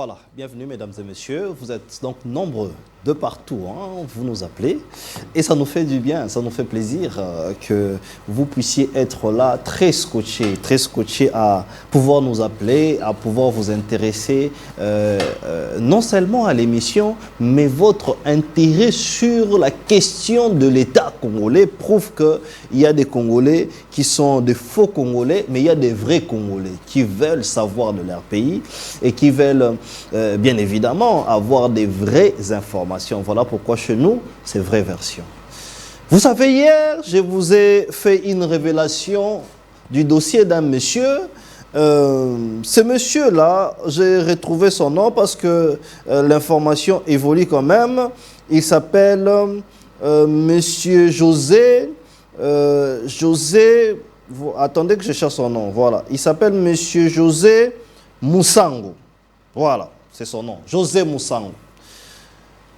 Voilà, bienvenue mesdames et messieurs, vous êtes donc nombreux de partout, hein, vous nous appelez et ça nous fait du bien, ça nous fait plaisir que vous puissiez être là très scotché à pouvoir nous appeler, à pouvoir vous intéresser non seulement à l'émission, mais votre intérêt sur la question de l'État congolais prouve qu'il y a des Congolais qui sont des faux Congolais, mais il y a des vrais Congolais qui veulent savoir de leur pays et qui veulent bien évidemment avoir des vraies informations. Voilà pourquoi chez nous, c'est vraie version. Vous savez, hier, je vous ai fait une révélation du dossier d'un monsieur. Ce monsieur-là, j'ai retrouvé son nom parce que l'information évolue quand même. Il s'appelle Monsieur José. Attendez que je cherche son nom. Voilà. Il s'appelle Monsieur José Moussango. Voilà, c'est son nom. José Moussango.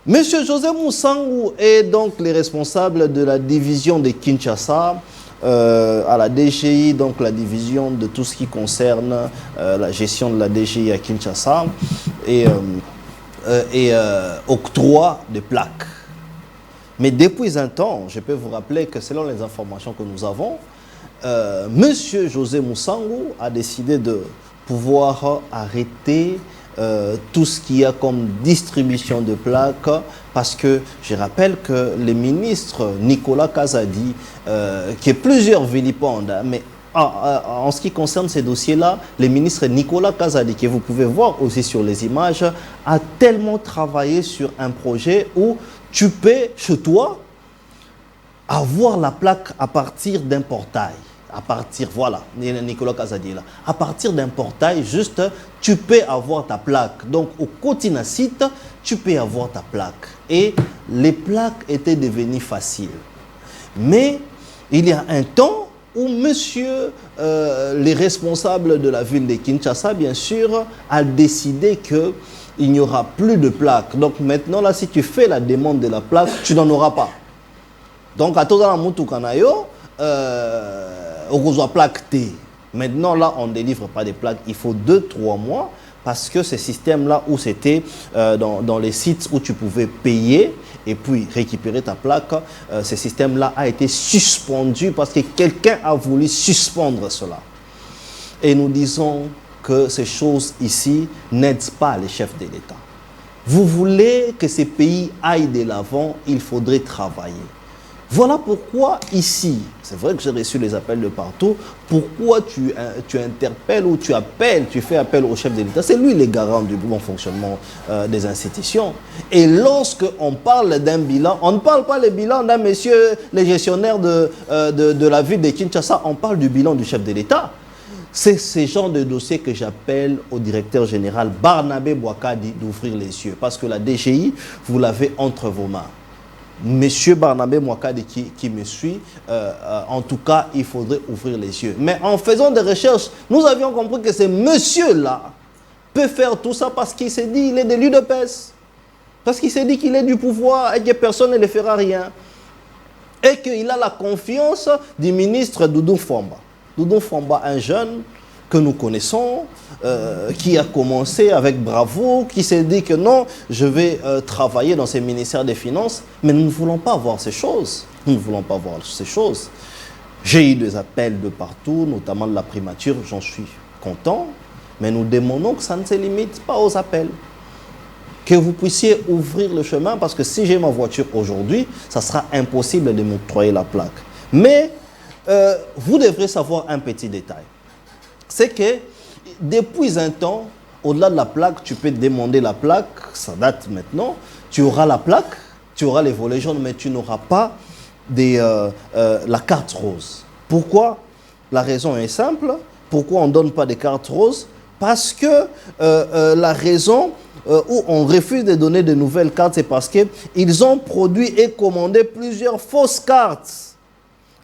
Monsieur José Moussango est donc le responsable de la division de Kinshasa à la DGI, donc la division de tout ce qui concerne la gestion de la DGI à Kinshasa et octroi de plaques. Mais depuis un temps, je peux vous rappeler que selon les informations que nous avons, Monsieur José Moussango a décidé de pouvoir arrêter tout ce qu'il y a comme distribution de plaques, parce que je rappelle que le ministre Nicolas Kazadi, qui est plusieurs vilipendent, mais en ce qui concerne ces dossiers-là, le ministre Nicolas Kazadi, que vous pouvez voir aussi sur les images, a tellement travaillé sur un projet où tu peux, chez toi, avoir la plaque à partir d'un portail. À partir, voilà, Nicolas Kazadi là. À partir d'un portail, juste, tu peux avoir ta plaque. Donc, au Kotina site, tu peux avoir ta plaque. Et les plaques étaient devenues faciles. Mais, il y a un temps où monsieur, les responsables de la ville de Kinshasa, bien sûr, a décidé qu'il n'y aura plus de plaques. Donc, maintenant, là, si tu fais la demande de la plaque, tu n'en auras pas. Donc, à tout dans la Moutoukanayo, plaque T. Maintenant, là, on ne délivre pas des plaques. Il faut 2-3 mois parce que ce système-là où c'était dans les sites où tu pouvais payer et puis récupérer ta plaque, ce système-là a été suspendu parce que quelqu'un a voulu suspendre cela. Et nous disons que ces choses ici n'aident pas les chefs de l'État. Vous voulez que ces pays aillent de l'avant, il faudrait travailler. Voilà pourquoi ici, c'est vrai que j'ai reçu les appels de partout, pourquoi tu interpelles ou tu fais appel au chef de l'État. C'est lui le garant du bon fonctionnement des institutions. Et lorsque on parle d'un bilan, on ne parle pas le bilan d'un monsieur, le gestionnaire de la ville de Kinshasa, on parle du bilan du chef de l'État. C'est ce genre de dossier que j'appelle au directeur général Barnabé Bouakadi d'ouvrir les yeux. Parce que la DGI, vous l'avez entre vos mains. Monsieur Barnabé Mouakadi qui me suit, en tout cas, il faudrait ouvrir les yeux. Mais en faisant des recherches, nous avions compris que ce monsieur-là peut faire tout ça parce qu'il s'est dit qu'il est de l'UDPS. Parce qu'il s'est dit qu'il est du pouvoir et que personne ne le fera rien. Et qu'il a la confiance du ministre Doudou Fomba. Doudou Fomba, un jeune que nous connaissons, qui a commencé avec bravoure, qui s'est dit que non, je vais travailler dans ces ministères des Finances, mais nous ne voulons pas voir ces choses. Nous ne voulons pas voir ces choses. J'ai eu des appels de partout, notamment de la primature, j'en suis content, mais nous demandons que ça ne se limite pas aux appels. Que vous puissiez ouvrir le chemin, parce que si j'ai ma voiture aujourd'hui, ça sera impossible de m'octroyer la plaque. Mais vous devrez savoir un petit détail. C'est que depuis un temps, au-delà de la plaque, tu peux demander la plaque, ça date maintenant, tu auras la plaque, tu auras les volets jaunes, mais tu n'auras pas la carte rose. Pourquoi? La raison est simple. Pourquoi on ne donne pas de carte rose? Parce que la raison où on refuse de donner de nouvelles cartes, c'est parce qu'ils ont produit et commandé plusieurs fausses cartes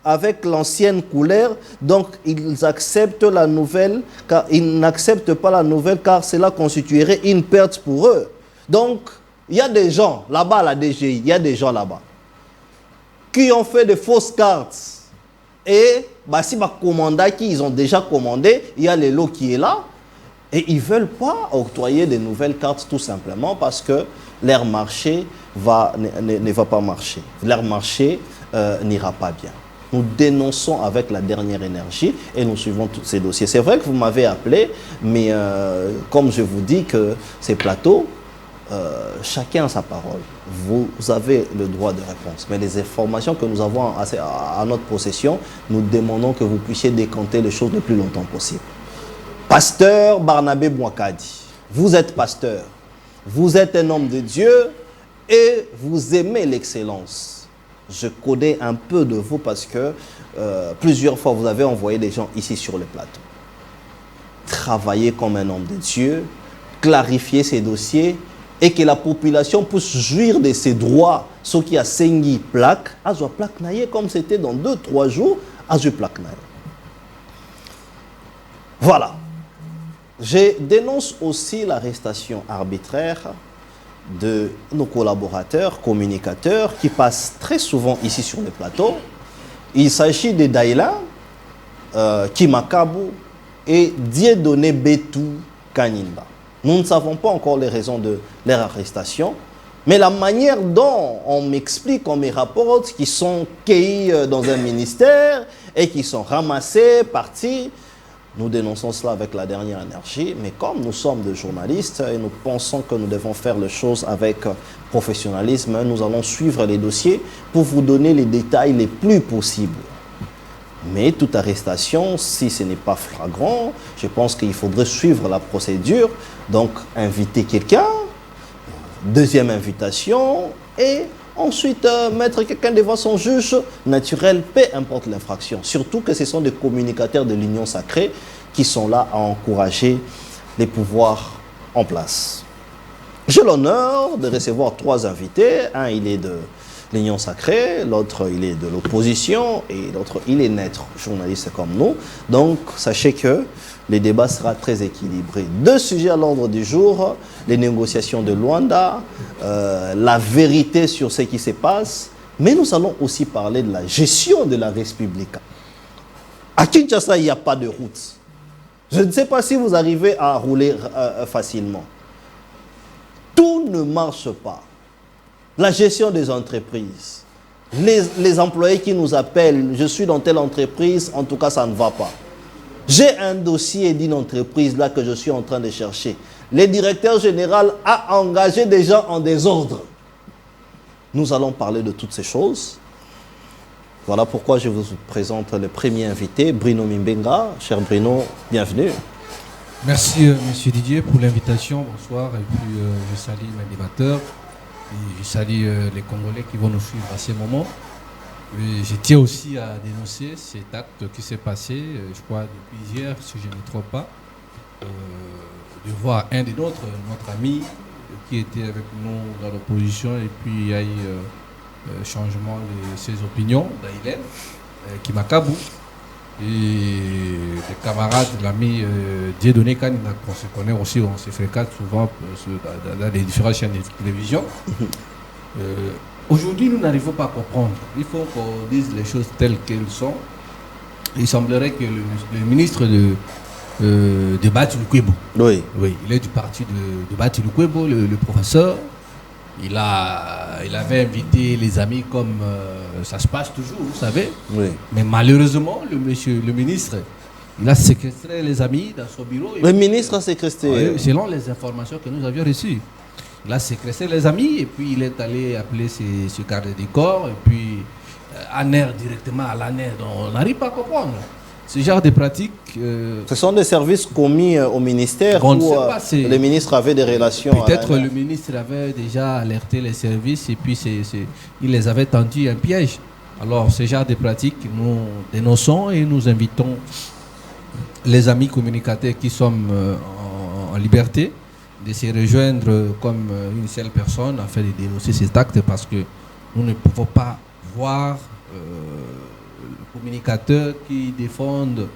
avec l'ancienne couleur, donc ils acceptent la nouvelle, car ils n'acceptent pas la nouvelle, car cela constituerait une perte pour eux. Donc, il y a des gens là-bas à la DGI, il y a des gens là-bas qui ont fait de fausses cartes. Et si ils ont déjà commandé, il y a le lot qui est là, Et ils ne veulent pas octroyer de nouvelles cartes tout simplement parce que leur marché ne va pas marcher. Leur marché n'ira pas bien. Nous dénonçons avec la dernière énergie et nous suivons tous ces dossiers. C'est vrai que vous m'avez appelé, mais comme je vous dis que ces plateaux, chacun a sa parole. Vous avez le droit de réponse. Mais les informations que nous avons à notre possession, nous demandons que vous puissiez décanter les choses le plus longtemps possible. Pasteur Barnabé Bouakadi, vous êtes pasteur, vous êtes un homme de Dieu et vous aimez l'excellence. Je connais un peu de vous parce que plusieurs fois vous avez envoyé des gens ici sur le plateau. Travaillez comme un homme de Dieu, clarifiez ces dossiers et que la population puisse jouir de ses droits. Ce qui a 5 plaques, à la plaque naïe, comme c'était dans 2-3 jours, à la plaque naïe. Voilà. Je dénonce aussi l'arrestation arbitraire de nos collaborateurs, communicateurs, qui passent très souvent ici sur le plateau. Il s'agit de Daïla, Kimakabu et Dieudonné Betou Kanyinba. Nous ne savons pas encore les raisons de leur arrestation, mais la manière dont on m'explique, on me rapporte qu'ils sont cueillis dans un ministère et qu'ils sont ramassés, partis. Nous dénonçons cela avec la dernière énergie, mais comme nous sommes des journalistes et nous pensons que nous devons faire les choses avec professionnalisme, nous allons suivre les dossiers pour vous donner les détails les plus possibles. Mais toute arrestation, si ce n'est pas flagrant, je pense qu'il faudrait suivre la procédure, donc inviter quelqu'un, deuxième invitation, et ensuite mettre quelqu'un devant son juge naturel, peu importe l'infraction. Surtout que ce sont des communicateurs de l'Union sacrée qui sont là à encourager les pouvoirs en place. J'ai l'honneur de recevoir 3 invités. Un, il est de l'Union sacrée, l'autre, il est de l'opposition et l'autre, il est neutre, journaliste comme nous. Donc, sachez que le débat sera très équilibré. 2 sujets à l'ordre du jour, les négociations de Luanda, la vérité sur ce qui se passe, mais nous allons aussi parler de la gestion de la République. À Kinshasa, il n'y a pas de route. Je ne sais pas si vous arrivez à rouler facilement. Tout ne marche pas. La gestion des entreprises, les employés qui nous appellent, je suis dans telle entreprise, en tout cas ça ne va pas. J'ai un dossier d'une entreprise là que je suis en train de chercher. Le directeur général a engagé des gens en désordre. Nous allons parler de toutes ces choses. Voilà pourquoi je vous présente le premier invité, Bruno Mimbenga. Cher Bruno, bienvenue. Merci Monsieur Didier pour l'invitation. Bonsoir. Et puis je salue l'animateur. Et je salue les Congolais qui vont nous suivre à ces moments. Et je tiens aussi à dénoncer cet acte qui s'est passé, je crois, depuis hier, si je ne me trompe pas, de voir un des nôtres, notre ami, qui était avec nous dans l'opposition, et puis il y a eu changement de ses opinions, Daïlen, Kimakabu, et des camarades, l'ami Dieudonné Kanyinba, qu'on se connaît aussi, on se fréquente souvent dans les différentes chaînes de télévision. Aujourd'hui, nous n'arrivons pas à comprendre. Il faut qu'on dise les choses telles qu'elles sont. Il semblerait que le ministre de Bati Lukwebo, oui, il est du parti de Bati Lukwebo, le professeur. Il avait invité les amis comme ça se passe toujours, vous savez. Oui. Mais malheureusement, le ministre, il a séquestré les amis dans son bureau. Le ministre a séquestré. Selon les informations que nous avions reçues. Il a séquestré les amis et puis il est allé appeler ce garde des corps et puis ANER directement à l'ANER. On n'arrive pas à comprendre. Ce genre de pratiques... Ce sont des services commis au ministère où le ministre avait des relations. Peut-être le ministre avait déjà alerté les services et puis il les avait tendu un piège. Alors ce genre de pratiques, nous dénonçons et nous invitons les amis communicateurs qui sont en liberté de se rejoindre comme une seule personne afin de dénoncer cet acte parce que nous ne pouvons pas voir les communicateurs qui défendent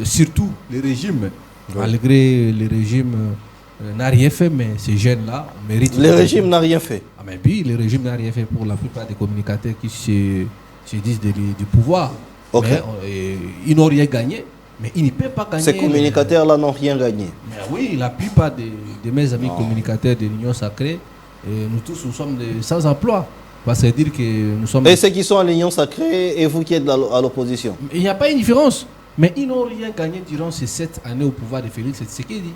surtout les régimes, malgré le régime n'a rien fait, mais ces jeunes-là méritent... Le régime n'a rien fait. Ah mais oui, le régime n'a rien fait pour la plupart des communicateurs qui se disent du pouvoir. Okay. Mais, ils n'ont rien gagné. Mais ils ne peuvent pas gagner. Ces communicateurs-là n'ont rien gagné. Mais oui, la plupart de mes amis communicateurs de l'Union Sacrée, nous tous, nous sommes sans emploi. Ça veut dire que nous sommes... Et ceux qui sont à l'Union Sacrée et vous qui êtes à l'opposition? Il n'y a pas une différence. Mais ils n'ont rien gagné durant ces 7 années au pouvoir de Félix Tshisekedi.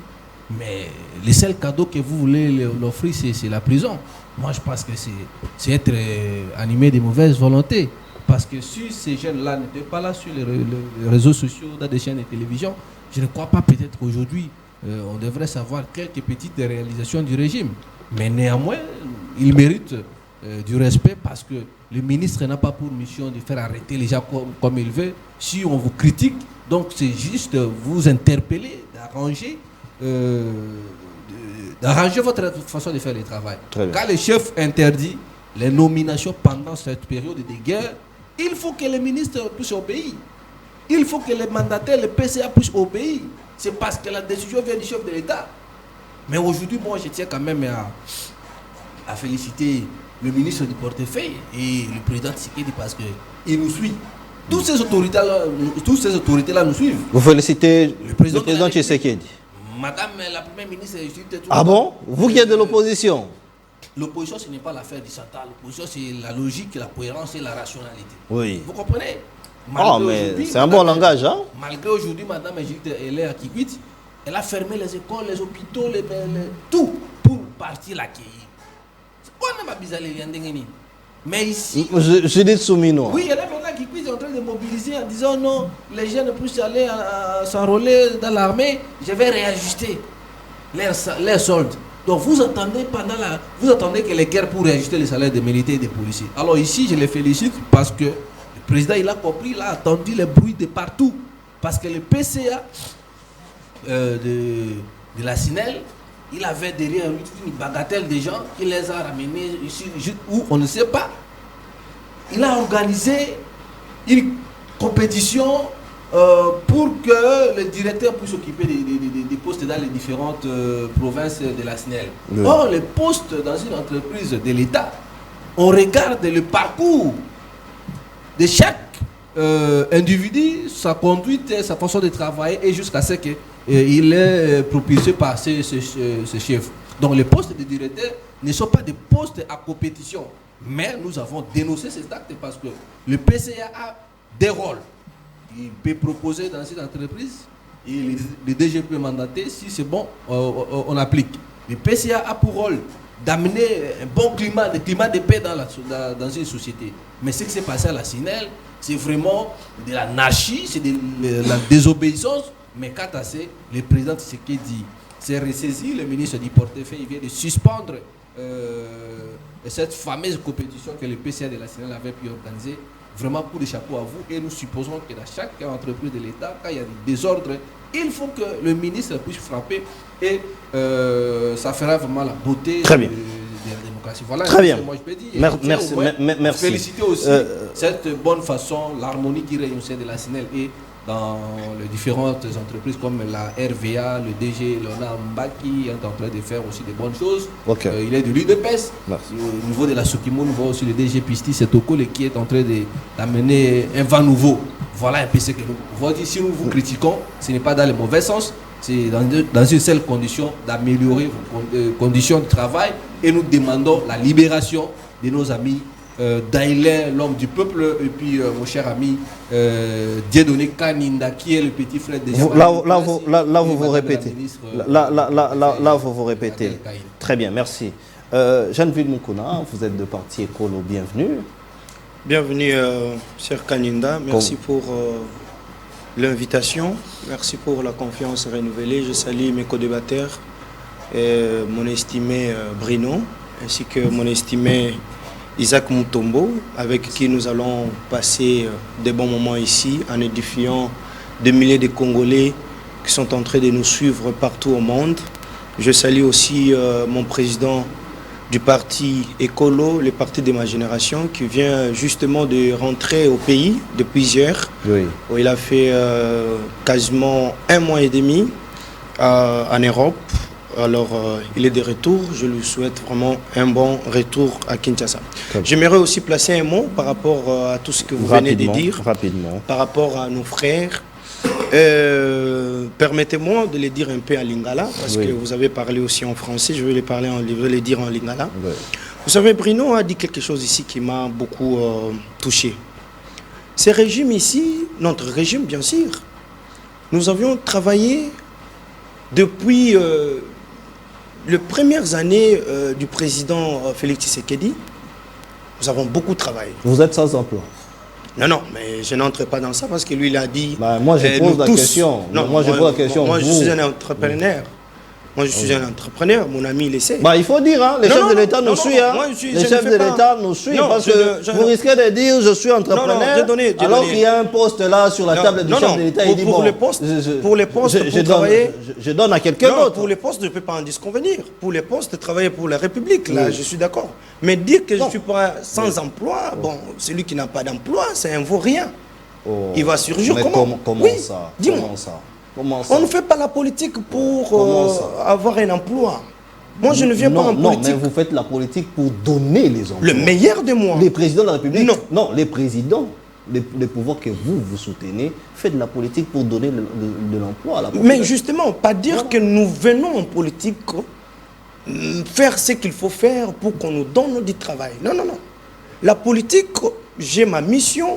Mais le seul cadeau que vous voulez leur offrir, c'est la prison. Moi, je pense que c'est être animé de mauvaise volonté. Parce que si ces jeunes-là n'étaient pas là sur les réseaux sociaux, dans des chaînes de télévision, je ne crois pas peut-être qu'aujourd'hui, on devrait savoir quelques petites réalisations du régime. Mais néanmoins, ils méritent du respect parce que le ministre n'a pas pour mission de faire arrêter les gens comme il veut. Si on vous critique, donc c'est juste vous interpeller, d'arranger votre façon de faire le travail. Quand le chef interdit les nominations pendant cette période de guerre, il faut que les ministres puissent obéir. Il faut que les mandataires, les PCA puissent obéir. C'est parce que la décision vient du chef de l'État. Mais aujourd'hui, moi, je tiens quand même à féliciter le ministre du portefeuille et le président Tshisekedi parce qu'il nous suit. Toutes ces autorités-là nous suivent. Vous félicitez le président Tshisekedi. Madame la première ministre... Ah bon? Vous qui êtes de l'opposition? L'opposition, ce n'est pas l'affaire du Satan. L'opposition, c'est la logique, la cohérence et la rationalité. Oui. Vous comprenez? Mais c'est un bon langage, hein? Malgré aujourd'hui, Madame Égypte, elle est à Kikwit, elle a fermé les écoles, les hôpitaux, tout pour partir l'accueillir. Mais ici... Je dis Soumino. Oui, elle est maintenant à Kikwit, en train de mobiliser en disant non, les jeunes puissent aller s'enrôler dans l'armée, je vais réajuster les soldes. Donc vous attendez que les guerres pour réajuster les salaires des militaires et des policiers. Alors ici, je les félicite parce que le président, il a compris, il a entendu les bruits de partout. Parce que le PCA de la SINEL, il avait derrière lui une bagatelle de gens qui les a ramenés ici, où on ne sait pas. Il a organisé une compétition pour que le directeur puisse s'occuper des postes dans les différentes provinces de la SNEL. Oui. Or, les postes dans une entreprise de l'État, on regarde le parcours de chaque individu, sa conduite, sa façon de travailler, et jusqu'à ce qu'il est propulsé par ce chef. Donc, les postes de directeur ne sont pas des postes à compétition. Mais nous avons dénoncé cet acte parce que le PCA a des rôles. Il peut proposer dans cette entreprise et le DG peut mandater. Si c'est bon, on applique. Le PCA a pour rôle d'amener un bon climat de paix dans une société. Mais ce qui s'est passé à la SINEL, c'est vraiment de l'anarchie, c'est de la désobéissance. Mais quant à ça, le président Tshisekedi s'est ressaisi, le ministre du portefeuille vient de suspendre cette fameuse compétition que le PCA de la SINEL avait pu organiser. Vraiment pour des chapeaux à vous, et nous supposons que dans chaque entreprise de l'État, quand il y a des désordres, il faut que le ministre puisse frapper et ça fera vraiment la beauté de la démocratie. Voilà. Très bien. Moi, je peux dire. Merci. Féliciter aussi cette bonne façon, l'harmonie qui règne au sein de la SINEL et dans les différentes entreprises comme la RVA, le DG Léonard Mbaki est en train de faire aussi des bonnes choses. Il est de l'UDPS. Au niveau de la Sokimo, nous voyons aussi le DG Pisti Setoko qui est en train d'amener un vent nouveau. Voilà un peu ce que nous pouvons dire. Si nous vous critiquons, ce n'est pas dans le mauvais sens, c'est dans une seule condition d'améliorer vos conditions de travail, et nous demandons la libération de nos amis Daïlé, l'homme du peuple, et puis mon cher ami Dieudonné Kaninda, qui est le petit frère de Là, vous vous répétez. Là, vous vous répétez. Très bien, merci. Jeanne-Ville Moukouna, vous êtes de parti Écolo, bienvenue. Bienvenue, cher Kaninda. Merci pour l'invitation. Merci pour la confiance renouvelée. Je salue mes co-débatteurs, mon estimé Bruno, ainsi que mon estimé Isaac Moutombo, avec qui nous allons passer des bons moments ici en édifiant des milliers de Congolais qui sont en train de nous suivre partout au monde. Je salue aussi mon président du parti Écolo, le parti de ma génération, qui vient justement de rentrer au pays depuis hier, où il a fait quasiment 1 mois et demi en Europe. Alors, il est de retour. Je lui souhaite vraiment un bon retour à Kinshasa. J'aimerais aussi placer un mot par rapport à tout ce que vous venez de dire. Rapidement. Par rapport à nos frères Permettez-moi de les dire un peu en lingala, parce que vous avez parlé aussi en français, je vais les dire en lingala. Oui. Vous savez, Bruno a dit quelque chose ici qui m'a beaucoup touché. Ce régime ici, notre régime bien sûr, nous avions travaillé depuis les premières années du président Félix Tshisekedi. Nous avons beaucoup travaillé. Vous êtes sans emploi? Non, mais je n'entre pas dans ça parce que lui, il a dit... moi, je pose la question. Non, moi, je pose la question. Moi, je suis un entrepreneur. Moi, je suis un entrepreneur, mon ami, il essaie. Il faut dire, hein, les chefs de l'État nous suivent. Les chefs de l'État nous suivent parce que vous risquez de dire je suis entrepreneur alors qu'il y a un poste là sur la table du chef de l'État. Il dit pour les postes, je donne à quelqu'un d'autre. Pour les postes, je ne peux pas en disconvenir. Pour les postes, travailler pour la République, là, je suis d'accord. Mais dire que je ne suis pas sans emploi, bon, celui qui n'a pas d'emploi, c'est un vaurien. Il va surgir comment? Comment ça? Dis-moi. On ne fait pas la politique pour avoir un emploi. Moi, je ne viens pas en politique. Non, mais vous faites la politique pour donner les emplois. Le meilleur de moi. Les présidents de la République. Non, les présidents, les pouvoirs que vous soutenez, faites de la politique pour donner de l'emploi à la population. Mais justement, pas dire que nous venons en politique faire ce qu'il faut faire pour qu'on nous donne du travail. Non. La politique, j'ai ma mission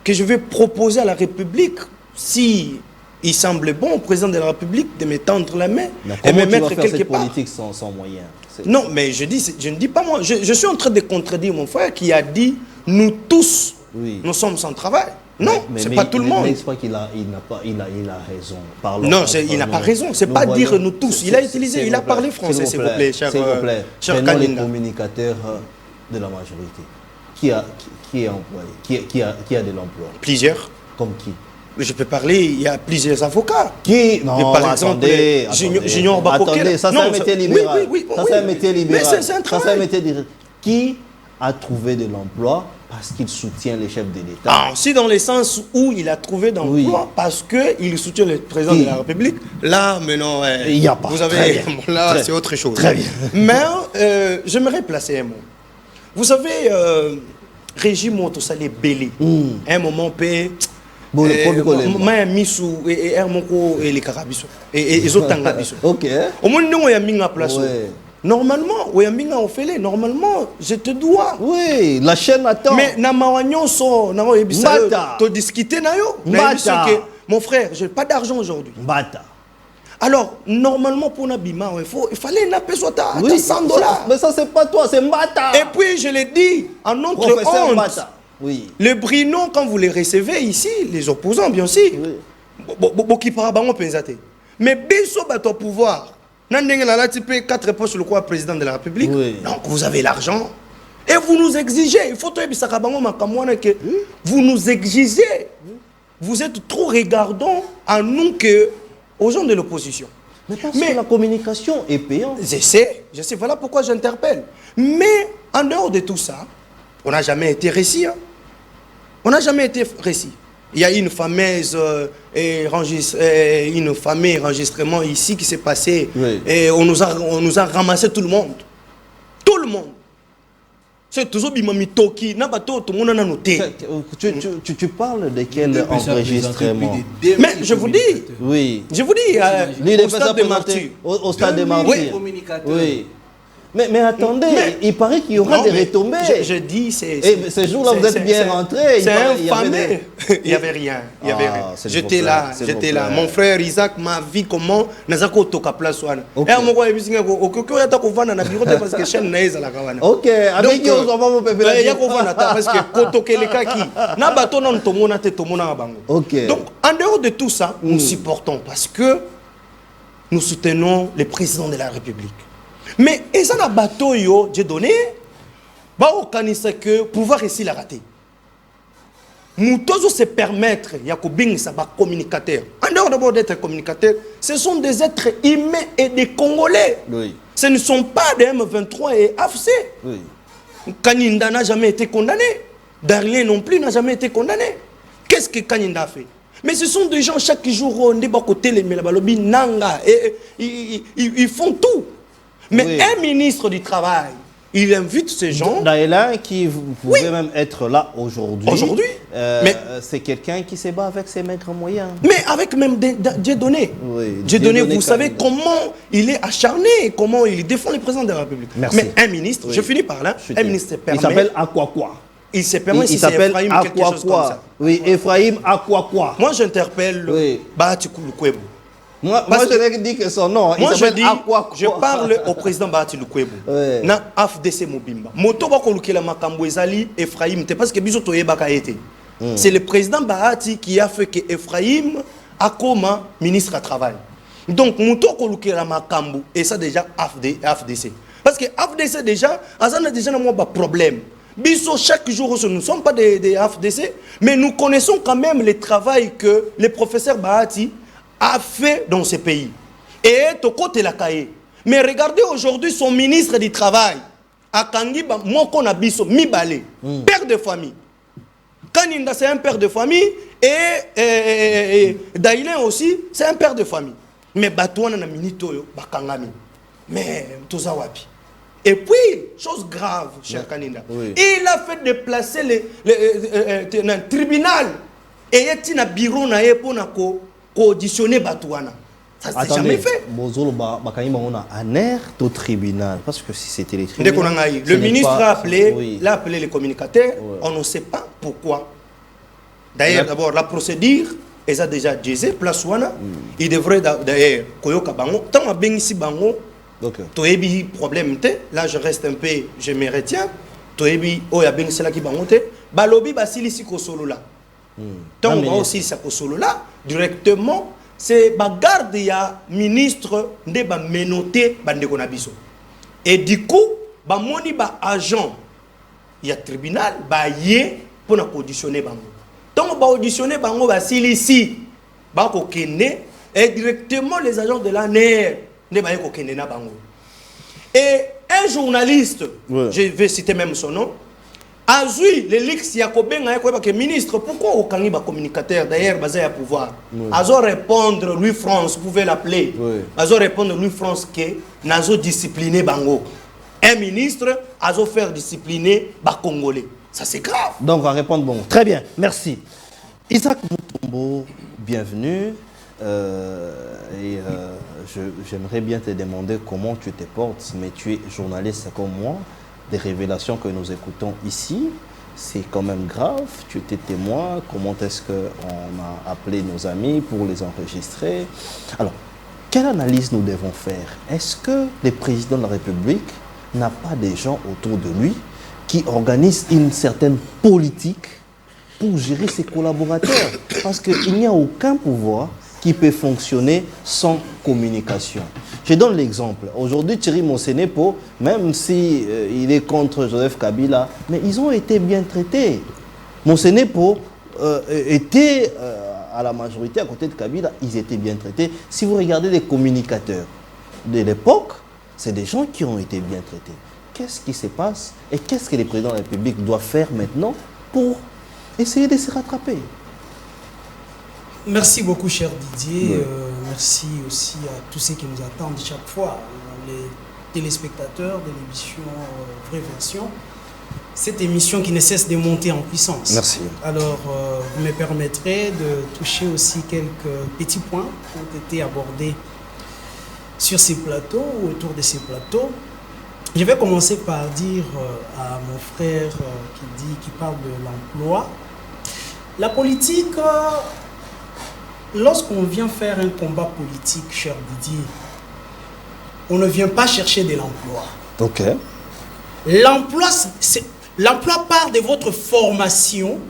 que je vais proposer à la République si... Il semble bon au président de la République de me tendre la main et me mettre quelque part. Politique sans moyens. Non, mais je ne dis pas moi. Je suis en train de contredire mon frère qui a dit nous tous, nous sommes sans travail. Non, ce n'est pas tout le monde. Mais il a raison. Parlons, non, il n'a pas raison. Ce n'est pas dire nous tous. Il a utilisé, il a parlé français, s'il vous plaît, cher Prenons les communicateurs de la majorité. Qui est employé? Qui a de l'emploi? Plusieurs. Comme qui? Je peux parler, il y a plusieurs avocats. Qui? Non, par exemple, Junior Bakoké. Attendez, ça c'est un métier libéral. Oui, ça c'est un métier libéral. Mais c'est un travail. Ça c'est un métier libéral. Qui a trouvé de l'emploi parce qu'il soutient les chefs de l'État? Si dans le sens où il a trouvé d'emploi parce qu'il soutient le président de la République, là, mais non, il n'y a pas. Vous avez, là, c'est autre chose. Très bien. Mais j'aimerais placer un mot. Vous savez, régime auto salé belé. Un moment paix. Ok. Normalement, je te dois. Oui, la chaîne attend. Mais mon frère, je n'ai pas d'argent aujourd'hui. Alors, normalement, pour Nabima, il fallait naper soit à 100 $. Mais ça, c'est pas toi, c'est Mbata. Et puis, je l'ai dit, en notre honte. Oui. Les Brino, quand vous les recevez ici, les opposants, bien sûr, mais Bisso bat au pouvoir. Tu payes 4 postes le président de la République. Donc vous avez l'argent. Et vous nous exigez. Il faut que vous nous exigez. Vous êtes trop regardants à nous qu'aux gens de l'opposition. Mais parce que la communication est payante. Je sais. Voilà pourquoi j'interpelle. Mais en dehors de tout ça, on n'a jamais été récit. On n'a jamais été récit. Il y a une fameuse enregistrement ici qui s'est passé. Et on nous a ramassé tout le monde. Tout le monde. C'est toujours Bimami Toki. Tu parles de quel enregistrement? Mais je vous dis. Oui. Je vous dis. Au stade des martyrs. Au stade des martyrs. Oui. Mais attendez, il paraît qu'il y aura des retombées. Je dis, c'est... Ces jours-là, vous êtes bien rentrés. C'est infamé. Il n'y avait rien. J'étais là. Mon frère Isaac m'a vu comment... Ok, avec qui on va vous préparer. Donc, en dehors de tout ça, nous supportons parce que nous soutenons le président de la République. Mais et ça n'a bateau yo j'ai donné au que pouvoir ici la rater. Nous tous se permettre yakobing ça ba communicateur. En dehors d'abord d'être communicateur, ce sont des êtres humains et des Congolais. Oui. Ce ne sont pas des M23 et AFC. Oui. Kaninda n'a jamais été condamné. Darlien non plus n'a jamais été condamné. Qu'est-ce que Kaninda a fait? Mais ce sont des gens chaque jour on débat côté les melabalobi nanga et ils font tout. Mais un ministre du Travail, il invite ces gens. Daïla, qui vous pouvez même être là aujourd'hui. c'est quelqu'un qui se bat avec ses maigres moyens. Mais avec même Dieu donné. Oui, Dieu donné, vous Dieudonné savez Kabila. comment il est acharné, comment il défend le président de la République. Merci. Mais un ministre, Oui. je finis par là, un ministre se permet... Il s'appelle Akwakwa. Il se permet, si Il c'est s'appelle Ephraim, quelque chose comme Akwakwa. ça. Oui, Ephraim Akwakwa. Moi, j'interpelle Oui. Bahati Lukwebo. Moi, Parce je n'ai dit que son nom. Moi, il je s'appelle dis, Akwakwa. je parle au président Bahati Lukwebo. Ouais. Na AFDC Mobimba. Moto ba kolukela makambo ezali Ephraim te parce que biso toyebaka été. C'est le président Bahati qui a fait que Ephraim a comme ministre à travail. Donc moto kolukela makambo et ça déjà AFDC. Parce que AFDC déjà, azana déjà na moi problème. Biso chaque jour nous ne sommes pas des AFDC, mais nous connaissons quand même le travail que le professeur Bahati a fait dans ce pays. Et Toko Telakaye. Mais regardez aujourd'hui son ministre du Travail. Akangi Moko Nabiso, Mibale, père de famille. Kaninda, c'est un père de famille. Et Daïlen aussi, c'est un père de famille. Mais Batouana na Minitoyo, Bakangami. Mais Tozawapi. Et puis, chose grave, cher Kaninda. Oui. Il a fait déplacer le tribunal. Et il y a un bureau pour auditionner Batouana. Ça s'est jamais fait. Bozolo Bakayima, on a un air au tribunal. Parce que si c'était les tribunaux. Le ministre a appelé, Oui. l'a appelé les communicateurs. Ouais. On ne sait pas pourquoi. D'ailleurs, d'abord, la procédure, ils ont déjà dit, place Wana, il devrait d'ailleurs, Koyoka Bango, tant à Bengisi Bango, Ok. Toebi problème, là je reste un peu, je me retiens. Toebi, Oya Bengisi Laki Bango, Balobi Basili Siko Solo là. Tant on va aussi Siko Solo là, directement, c'est bagarde, il y a ministre, ne ba menoté, bande konabiso. Et du coup, ba moni ba agent, il y a tribunal, ba yé pour na auditionner bango. Donc ba auditionner bango ba ici, ba ko kende et directement les agents de la NER ne ba ko kende na bango. Et un journaliste, Ouais. je vais citer même son nom, Azui, le Lix Yakobenga, que ministre, pourquoi au Kangi ba communicateur d'ailleurs basé à pouvoir? Azo répondre Louis France, vous pouvez l'appeler. Oui. Azo répondre Louis France que nazo discipliner bango. Un ministre azo faire discipliner ba Congolais. Ça c'est grave. Donc, on va répondre bon. Très bien, merci. Isaac Mutombo, bienvenue. J'aimerais bien te demander comment tu te portes, mais tu es journaliste comme moi. Des révélations que nous écoutons ici, c'est quand même grave. Tu étais témoin. Comment est-ce qu'on a appelé nos amis pour les enregistrer? Alors, quelle analyse nous devons faire? Est-ce que le président de la République n'a pas des gens autour de lui qui organisent une certaine politique pour gérer ses collaborateurs? Parce qu'il n'y a aucun pouvoir qui peut fonctionner sans communication. Je donne l'exemple. Aujourd'hui, Thierry Monsenepo, même si il est contre Joseph Kabila, mais ils ont été bien traités. Monsenepo était à la majorité à côté de Kabila, ils étaient bien traités. Si vous regardez les communicateurs de l'époque, c'est des gens qui ont été bien traités. Qu'est-ce qui se passe et qu'est-ce que le président de la République doit faire maintenant pour essayer de se rattraper? Merci beaucoup, cher Didier. Oui. Merci aussi à tous ceux qui nous attendent chaque fois, les téléspectateurs de l'émission Vraie Version. Cette émission qui ne cesse de monter en puissance. Merci. Alors, vous me permettrez de toucher aussi quelques petits points qui ont été abordés sur ces plateaux ou autour de ces plateaux. Je vais commencer par dire à mon frère qui parle de l'emploi. La politique... Lorsqu'on vient faire un combat politique, cher Didier, on ne vient pas chercher de l'emploi. Ok. L'emploi part de votre formation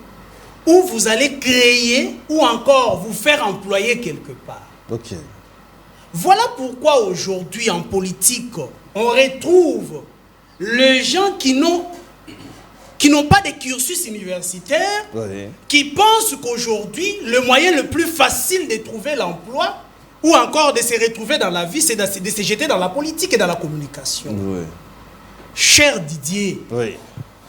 où vous allez créer ou encore vous faire employer quelque part. Ok. Voilà pourquoi aujourd'hui en politique, on retrouve les gens qui n'ont pas de cursus universitaire, Oui. qui pensent qu'aujourd'hui, le moyen le plus facile de trouver l'emploi ou encore de se retrouver dans la vie, c'est de se jeter dans la politique et dans la communication. Oui. Cher Didier, Oui.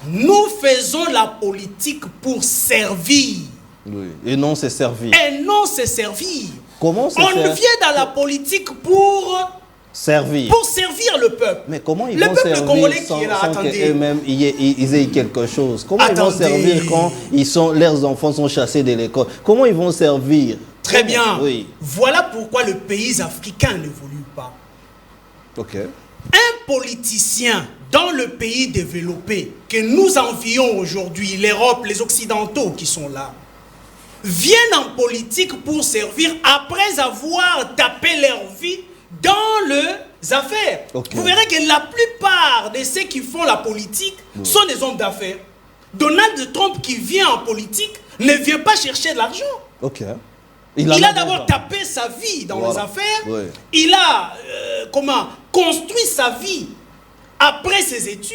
nous faisons la politique pour servir Oui. Et non se servir. et non se servir. Comment se On faire? vient dans la politique pour Servir. Pour servir le peuple. Mais comment ils le vont peuple servir congolais sans, qui est là, sans attendez. qu'eux-mêmes ils aient quelque chose? Comment ils vont Attendez. servir quand leurs enfants sont chassés de l'école? Comment ils vont servir? Très bien. Oui. Voilà pourquoi le pays africain n'évolue pas. Ok. Un politicien dans le pays développé que nous envions aujourd'hui, l'Europe, les Occidentaux qui sont là, viennent en politique pour servir après avoir tapé leur vie dans les affaires. Okay. Vous verrez que la plupart de ceux qui font la politique sont des hommes d'affaires. Donald Trump qui vient en politique ne vient pas chercher de l'argent. Ok. Il a d'abord tapé sa vie dans les affaires. Oui. Il a construit sa vie après ses études.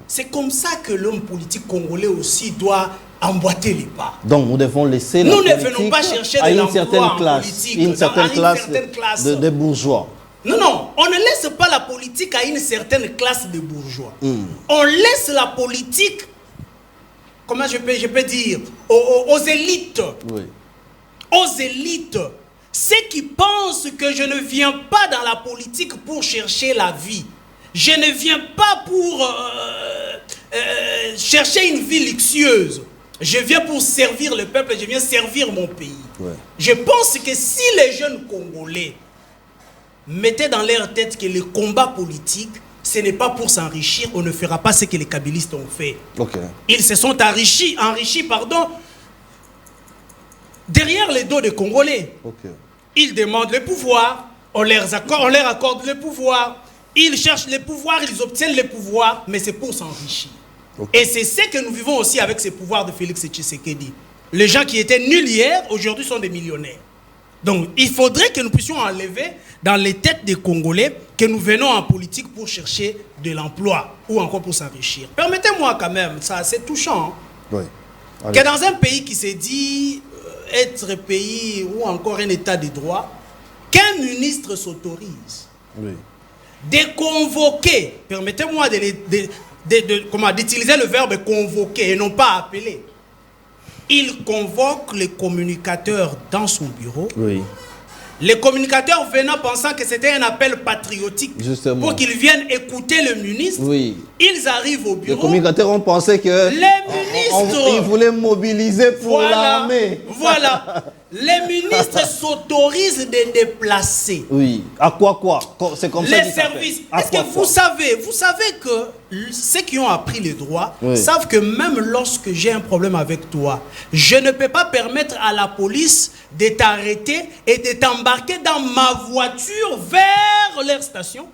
C'est comme ça que l'homme politique congolais aussi doit emboîter les pas. Donc nous devons laisser Nous la ne venons pas chercher à de une certaine l'emploi en classe, politique, une certaine classe de bourgeois. Non, non, on ne laisse pas la politique à une certaine classe de bourgeois. On laisse la politique, comment je peux dire, aux élites. Oui. Aux élites, ceux qui pensent que je ne viens pas dans la politique pour chercher la vie. Je ne viens pas pour chercher une vie luxueuse. Je viens pour servir le peuple, je viens servir mon pays. Ouais. Je pense que si les jeunes Congolais mettaient dans leur tête que le combat politique, ce n'est pas pour s'enrichir, on ne fera pas ce que les kabylistes ont fait. Okay. Ils se sont enrichis, derrière les dos des Congolais. Okay. Ils demandent le pouvoir, on leur accorde le pouvoir. Ils cherchent le pouvoir, ils obtiennent le pouvoir, mais c'est pour s'enrichir. Okay. Et c'est ce que nous vivons aussi avec ces pouvoirs de Félix Tshisekedi. Les gens qui étaient nuls hier, aujourd'hui sont des millionnaires. Donc, il faudrait que nous puissions enlever dans les têtes des Congolais que nous venons en politique pour chercher de l'emploi ou encore pour s'enrichir. Permettez-moi quand même, ça c'est touchant, oui. Que dans un pays qui se dit être pays ou encore un état de droit, qu'un ministre s'autorise de convoquer, permettez-moi d'utiliser le verbe convoquer et non pas appeler. Il convoque les communicateurs dans son bureau. Oui. Les communicateurs venant pensant que c'était un appel patriotique. Justement. Pour qu'ils viennent écouter le ministre. Oui. Ils arrivent au bureau. Les communicateurs ont pensé que les ministres ils voulaient mobiliser pour l'armée. Voilà. Les ministres s'autorisent de déplacer. Oui. À quoi c'est comme ça. Les services. Est-ce que vous savez que ceux qui ont appris le droit savent que même lorsque j'ai un problème avec toi, je ne peux pas permettre à la police de t'arrêter et de t'embarquer dans ma voiture vers leur station.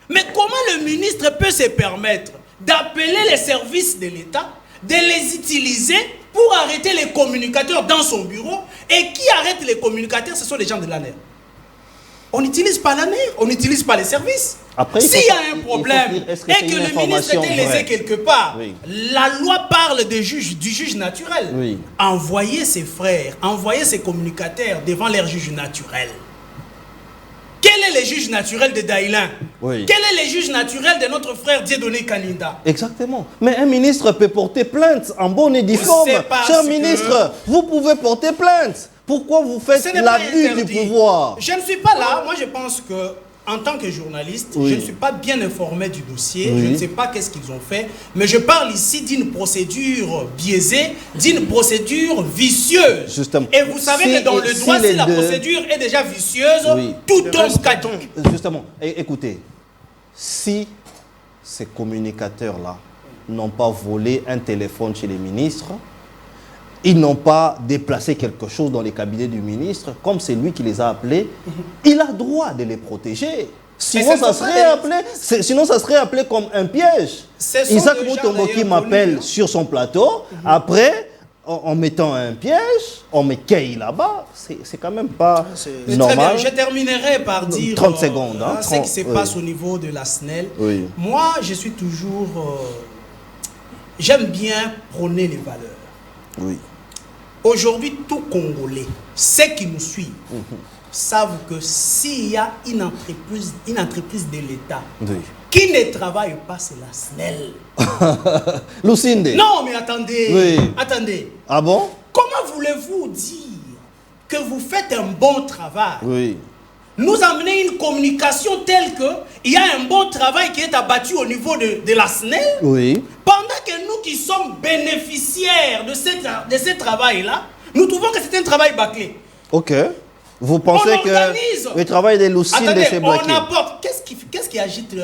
Mais comment le ministre peut se permettre d'appeler les services de l'État, de les utiliser pour arrêter les communicateurs dans son bureau? Et qui arrête les communicateurs? Ce sont les gens de l'ANER. On n'utilise pas l'ANER, on n'utilise pas les services. S'il y a un problème et que le ministre était laissé quelque part, la loi parle du juge naturel. Oui. Envoyer ses frères, envoyer ses communicateurs devant leur juge naturel. Quel est le juge naturel de Daïlin? Quel est le juge naturel de notre frère Dieudonné Kaninda? Exactement. Mais un ministre peut porter plainte en bonne et due forme. Cher ministre, vous pouvez porter plainte. Pourquoi vous faites l'abus du pouvoir? Je ne suis pas là. Moi, je pense que en tant que journaliste, je ne suis pas bien informé du dossier. Je ne sais pas qu'est-ce qu'ils ont fait. Mais je parle ici d'une procédure biaisée, d'une procédure vicieuse. Justement. Et vous savez que dans le droit, si la procédure est déjà vicieuse, tout tombe caduc. Justement. Écoutez, si ces communicateurs-là n'ont pas volé un téléphone chez les ministres, ils n'ont pas déplacé quelque chose dans les cabinets du ministre, comme c'est lui qui les a appelés, il a droit de les protéger. Sinon, ça serait appelé comme un piège. Isaac Mutombo qui m'appelle sur son plateau, après, en mettant un piège, on met Kei là-bas, c'est quand même pas normal. Je terminerai par dire 30 secondes, ce qui se passe au niveau de la SNEL. Moi, je suis toujours... j'aime bien prôner les valeurs. Oui. Aujourd'hui, tout Congolais, ceux qui nous suivent, savent que s'il y a une entreprise de l'État qui ne travaille pas, c'est la SNEL. Lucinde. Non, mais attendez. Attendez. Ah bon? Comment voulez-vous dire que vous faites un bon travail nous amener une communication telle qu'il y a un bon travail qui est abattu au niveau de la SNEL, Oui. pendant que nous qui sommes bénéficiaires de ce travail-là, nous trouvons que c'est un travail bâclé. Ok. Vous pensez On organise. que le travail de Lucinde Attendez, s'est bloqué? on apporte. Qu'est-ce qui agite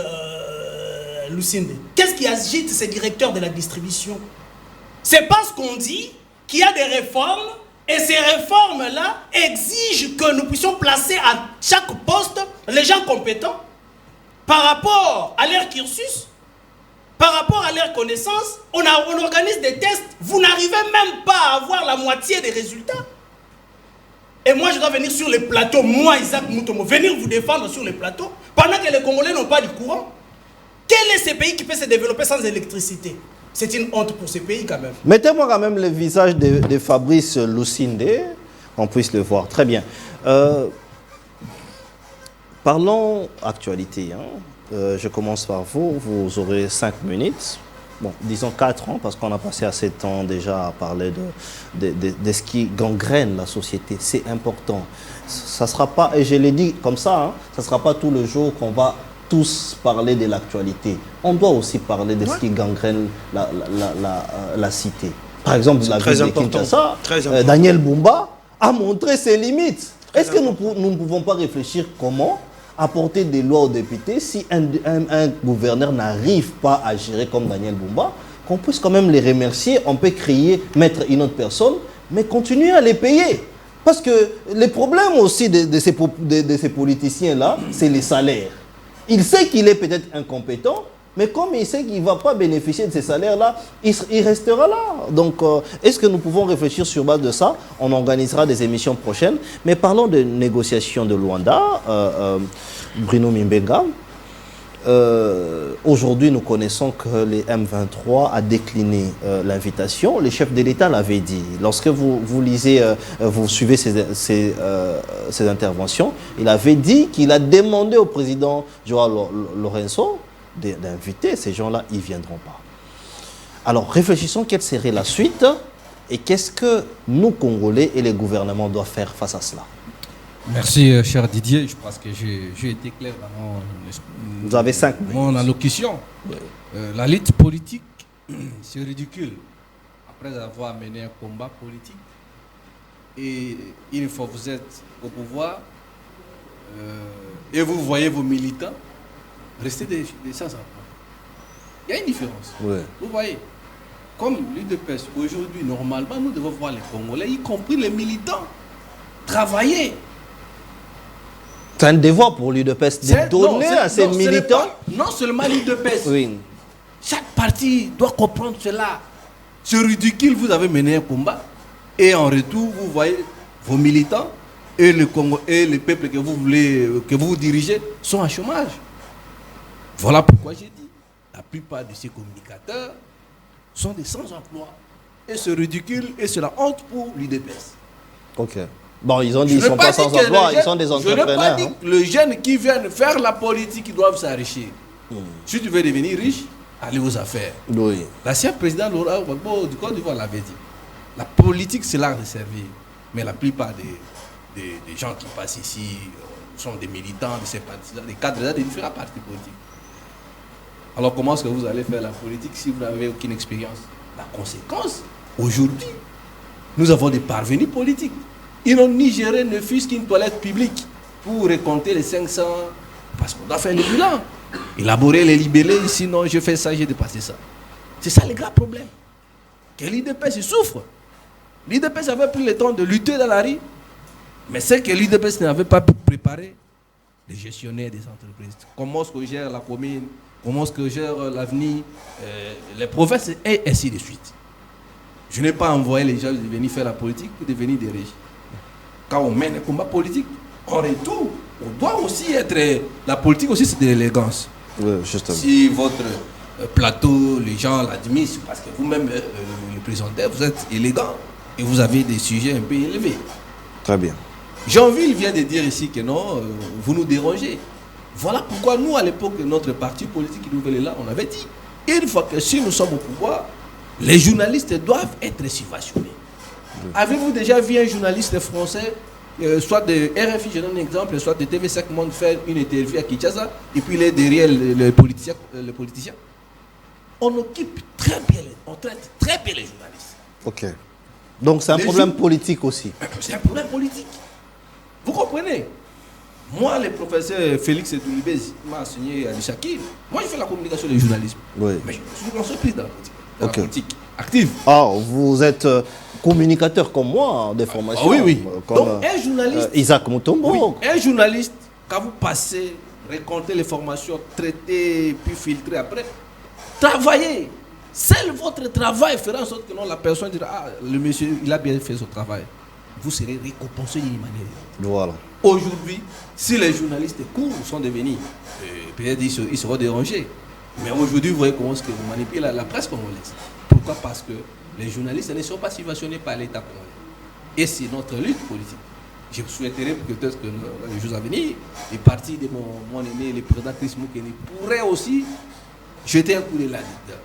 Lucinde? Qu'est-ce qui agite ces directeurs de la distribution? C'est parce qu'on dit qu'il y a des réformes et ces réformes-là exigent que nous puissions placer à chaque poste les gens compétents par rapport à leur cursus, par rapport à leurs connaissances. On organise des tests. Vous n'arrivez même pas à avoir la moitié des résultats. Et moi, je dois venir sur les plateaux, moi, Isaac Mutombo, venir vous défendre sur les plateaux, pendant que les Congolais n'ont pas du courant. Quel est ce pays qui peut se développer sans électricité? C'est une honte pour ce pays quand même. Mettez-moi quand même le visage de Fabrice Lucinde, qu'on puisse le voir. Très bien. Parlons actualité. Je commence par vous. Vous aurez 5 minutes. Bon, disons 4 ans, parce qu'on a passé assez de temps déjà à parler de ce qui gangrène la société. C'est important. Ça sera pas, et je l'ai dit comme ça, ça ne sera pas tout le jour qu'on va tous parler de l'actualité. On doit aussi parler de ce qui gangrène la cité. Par exemple, la ville de Kinshasa, Daniel Bumba a montré ses limites. Est-ce que nous ne pouvons pas réfléchir comment apporter des lois aux députés si un gouverneur n'arrive pas à gérer comme Daniel Bumba, qu'on puisse quand même les remercier, on peut mettre une autre personne, mais continuer à les payer. Parce que les problèmes aussi de ces politiciens-là, c'est les salaires. Il sait qu'il est peut-être incompétent, mais comme il sait qu'il ne va pas bénéficier de ces salaires-là, il restera là. Donc, est-ce que nous pouvons réfléchir sur base de ça? On organisera des émissions prochaines. Mais parlons de négociations de Luanda. Bruno Mimbenga. Aujourd'hui, nous connaissons que les M23 a décliné l'invitation. Le chef de l'État l'avait dit. Lorsque vous lisez, vous suivez ces interventions, il avait dit qu'il a demandé au président Joao Lourenço d'inviter ces gens-là, ils ne viendront pas. Alors, réfléchissons quelle serait la suite et qu'est-ce que nous, Congolais et les gouvernements doivent faire face à cela. Merci, cher Didier. Je pense que j'ai été clair dans Vous avez 5 minutes. Mon allocution. La lutte politique, c'est ridicule. Après avoir mené un combat politique, et une fois que vous êtes au pouvoir, et vous voyez vos militants, rester des sans emploi. Il y a une différence. Ouais. Vous voyez, comme l'UDPS, aujourd'hui, normalement, nous devons voir les Congolais, y compris les militants, travailler. C'est un devoir pour l'UDPS de donner à ses militants. Non seulement l'UDPS. Oui. Chaque parti doit comprendre cela. C'est ridicule, vous avez mené un combat. Et en retour, vous voyez vos militants et le Congo et le peuple que vous dirigez sont en chômage. Voilà pourquoi j'ai dit, la plupart de ces communicateurs sont des sans-emploi. Et c'est ridicule et c'est la honte pour l'UDPS. Ok. Bon, ils ont dit qu'ils ne sont pas sans emploi, ils sont des entrepreneurs. Je n'ai pas dit que les jeunes qui viennent faire la politique, ils doivent s'enrichir. Si tu veux devenir riche, allez aux affaires. Oui. L'ancien président Laurent Gbagbo du Côte d'Ivoire l'avait dit. La politique, c'est l'art de servir. Mais la plupart des gens qui passent ici sont des militants de ces partis, des cadres des différents partis politiques. Alors comment est-ce que vous allez faire la politique si vous n'avez aucune expérience? La conséquence, aujourd'hui, nous avons des parvenus politiques. Ils n'ont ni géré ne fût-ce qu'une toilette publique pour récompter les 500, parce qu'on doit faire le bilan, élaborer les libellés, sinon je fais ça, j'ai dépassé ça. C'est ça le grand problème. Que l'UDPS souffre. L'UDPS avait pris le temps de lutter dans la rue, mais c'est que l'UDPS n'avait pas pu préparer les gestionnaires des entreprises. Comment est-ce qu'on gère la commune, comment est-ce qu'on gère l'avenir, les provinces, et ainsi de suite. Je n'ai pas envoyé les gens de venir faire la politique pour devenir des riches. Quand on mène un combat politique, en retour, on doit aussi être... La politique aussi, c'est de l'élégance. Oui, justement. Si votre plateau, les gens l'admirent, parce que vous-même, le présentateur, vous êtes élégant et vous avez des sujets un peu élevés. Très bien. Jeanville vient de dire ici que non, vous nous dérangez. Voilà pourquoi nous, à l'époque, notre parti politique Nouvelle là, on avait dit, une fois que si nous sommes au pouvoir, les journalistes doivent être subventionnés. Oui. Avez-vous déjà vu un journaliste français soit de RFI, je donne un exemple, soit de TV5 Monde faire une interview à Kinshasa, et puis il est derrière le politicien. On occupe très bien, on traite très bien les journalistes. Ok. Donc c'est un problème politique aussi. C'est un problème politique. Vous comprenez? Moi, le professeur Félix Toulibez m'a enseigné à l'Ishaki. Moi, je fais la communication des journalistes. Oui. Mais je suis entreprise dans la politique. Dans Ok. la politique active. Ah, vous êtes communicateur comme moi, des formations. Ah oui, oui. Comme, Donc, un journaliste. Isaac Mutombo. Oui, un journaliste, quand vous passez, récoltez les formations, traitez, puis filtrez après, travaillez. Seul votre travail fera en sorte que non, la personne dira, ah, le monsieur, il a bien fait son travail. Vous serez récompensé d'une manière. Voilà. Aujourd'hui, si les journalistes courts sont devenus, peut-être ils seront dérangés. Mais aujourd'hui, vous voyez comment est-ce que vous manipulez la presse congolaise. Pourquoi? Parce que les journalistes ne sont pas subventionnés par l'État congolais. Et c'est notre lutte politique. Je souhaiterais peut-être que dans les jours à venir, les partis de mon aîné, le président Chris Moukeni, pourraient aussi jeter un coup de là-dedans.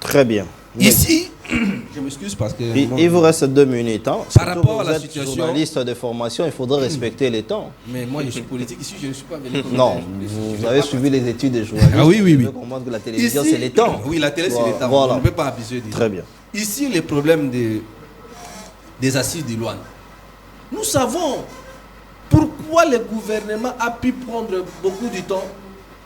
Très bien. Ici, je m'excuse parce que... Il vous reste 2 minutes. Hein. Par rapport à la vous êtes situation... journaliste de formation, il faudrait respecter les temps. Mais moi, je suis politique ici, je ne suis pas venu... Non, vous avez suivi les études de journaliste. Ah oui, oui, oui. Vous devez comprendre que la télévision, Ici, c'est les temps. Oui, la télé, c'est les temps. Voilà. On ne peut pas abuser des Très bien. Ici, le problème des assises de Luanda. Nous savons pourquoi le gouvernement a pu prendre beaucoup de temps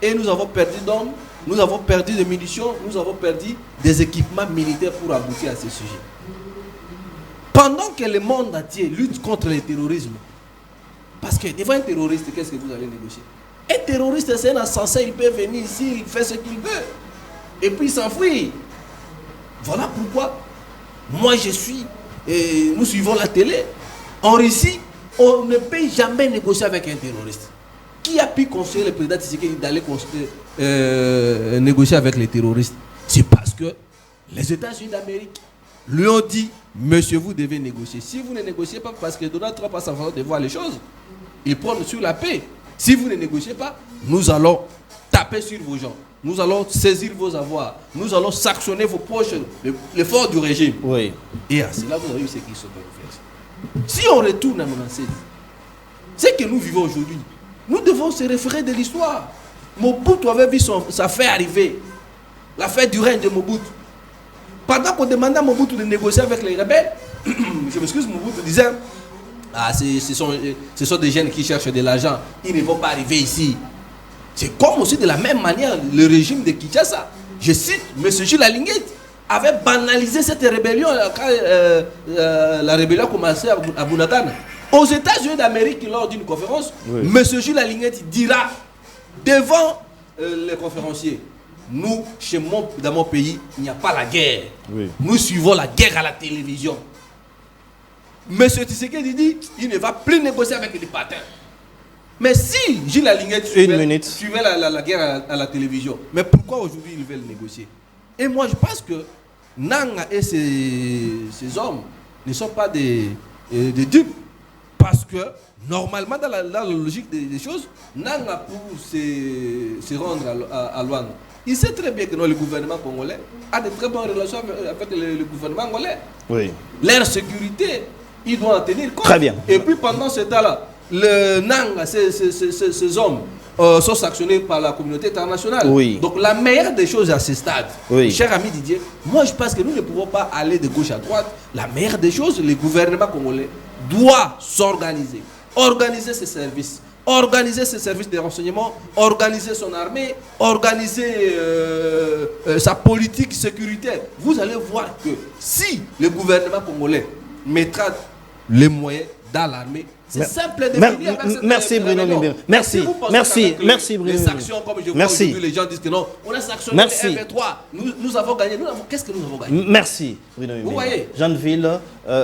et nous avons perdu d'hommes, nous avons perdu de munitions, nous avons perdu des équipements militaires pour aboutir à ce sujet. Pendant que le monde entier lutte contre le terrorisme, parce que devant un terroriste, qu'est-ce que vous allez négocier? Un terroriste, c'est un insensé, il peut venir ici, il fait ce qu'il veut, et puis il s'enfuit. Voilà pourquoi moi je suis, et nous suivons la télé. En Russie, on ne peut jamais négocier avec un terroriste. Qui a pu conseiller le président Tshisekedi d'aller négocier avec les terroristes? C'est parce que les États-Unis d'Amérique lui ont dit, monsieur, vous devez négocier. Si vous ne négociez pas, parce que Donald Trump a sa façon de voir les choses, il prend sur la paix. Si vous ne négociez pas, nous allons taper sur vos gens. Nous allons saisir vos avoirs. Nous allons sanctionner vos poches, les forces du régime. Oui. Et à cela, vous avez eu ce qui se peut faire. Si on retourne à 96, ce que nous vivons aujourd'hui, nous devons se référer de l'histoire. Mobutu avait vu sa fait arriver. La fête du règne de Mobutu. Pendant qu'on demandait à Mobutu de négocier avec les rebelles, je m'excuse, Mobutu disait, ah, ce sont des jeunes qui cherchent de l'argent. Ils ne vont pas arriver ici. C'est comme aussi de la même manière le régime de Kinshasa. Je cite, M. Jules Alinguet avait banalisé cette rébellion quand la rébellion a commencé à Bunagana. Aux États-Unis d'Amérique, lors d'une conférence, oui. M. Jules Alinguet dira devant les conférenciers, nous, dans mon pays, il n'y a pas la guerre. Oui. Nous suivons la guerre à la télévision. M. Tshisekedi dit, il ne va plus négocier avec les patins. Mais si Gilles Alinguet suivait la guerre à la télévision, mais pourquoi aujourd'hui ils veulent négocier? Et moi je pense que Nanga et ces hommes ne sont pas des dupes. Parce que normalement dans la logique des choses, Nanga pour se rendre à Luanda, il sait très bien que le gouvernement congolais a de très bonnes relations avec le gouvernement angolais. Oui. Leur sécurité, il doit en tenir compte. Très bien. Et puis pendant ce temps-là, le Nanga, ces hommes sont sanctionnés par la communauté internationale. Oui. Donc la meilleure des choses à ce stade, oui. Cher ami Didier, moi je pense que nous ne pouvons pas aller de gauche à droite. La meilleure des choses, le gouvernement congolais doit s'organiser, organiser ses services, organiser ses services de renseignement, organiser son armée, organiser sa politique sécuritaire. Vous allez voir que si le gouvernement congolais mettra les moyens dans l'armée, c'est simple de finir avec cette merci Bruno Mimbir. Merci Bruno. Les sanctions, comme je vois aujourd'hui, les gens disent que non, on a sanctionné le M23, nous avons gagné. Qu'est-ce que nous avons gagné? Merci Bruno Mimbir. Vous voyez, Jeanneville,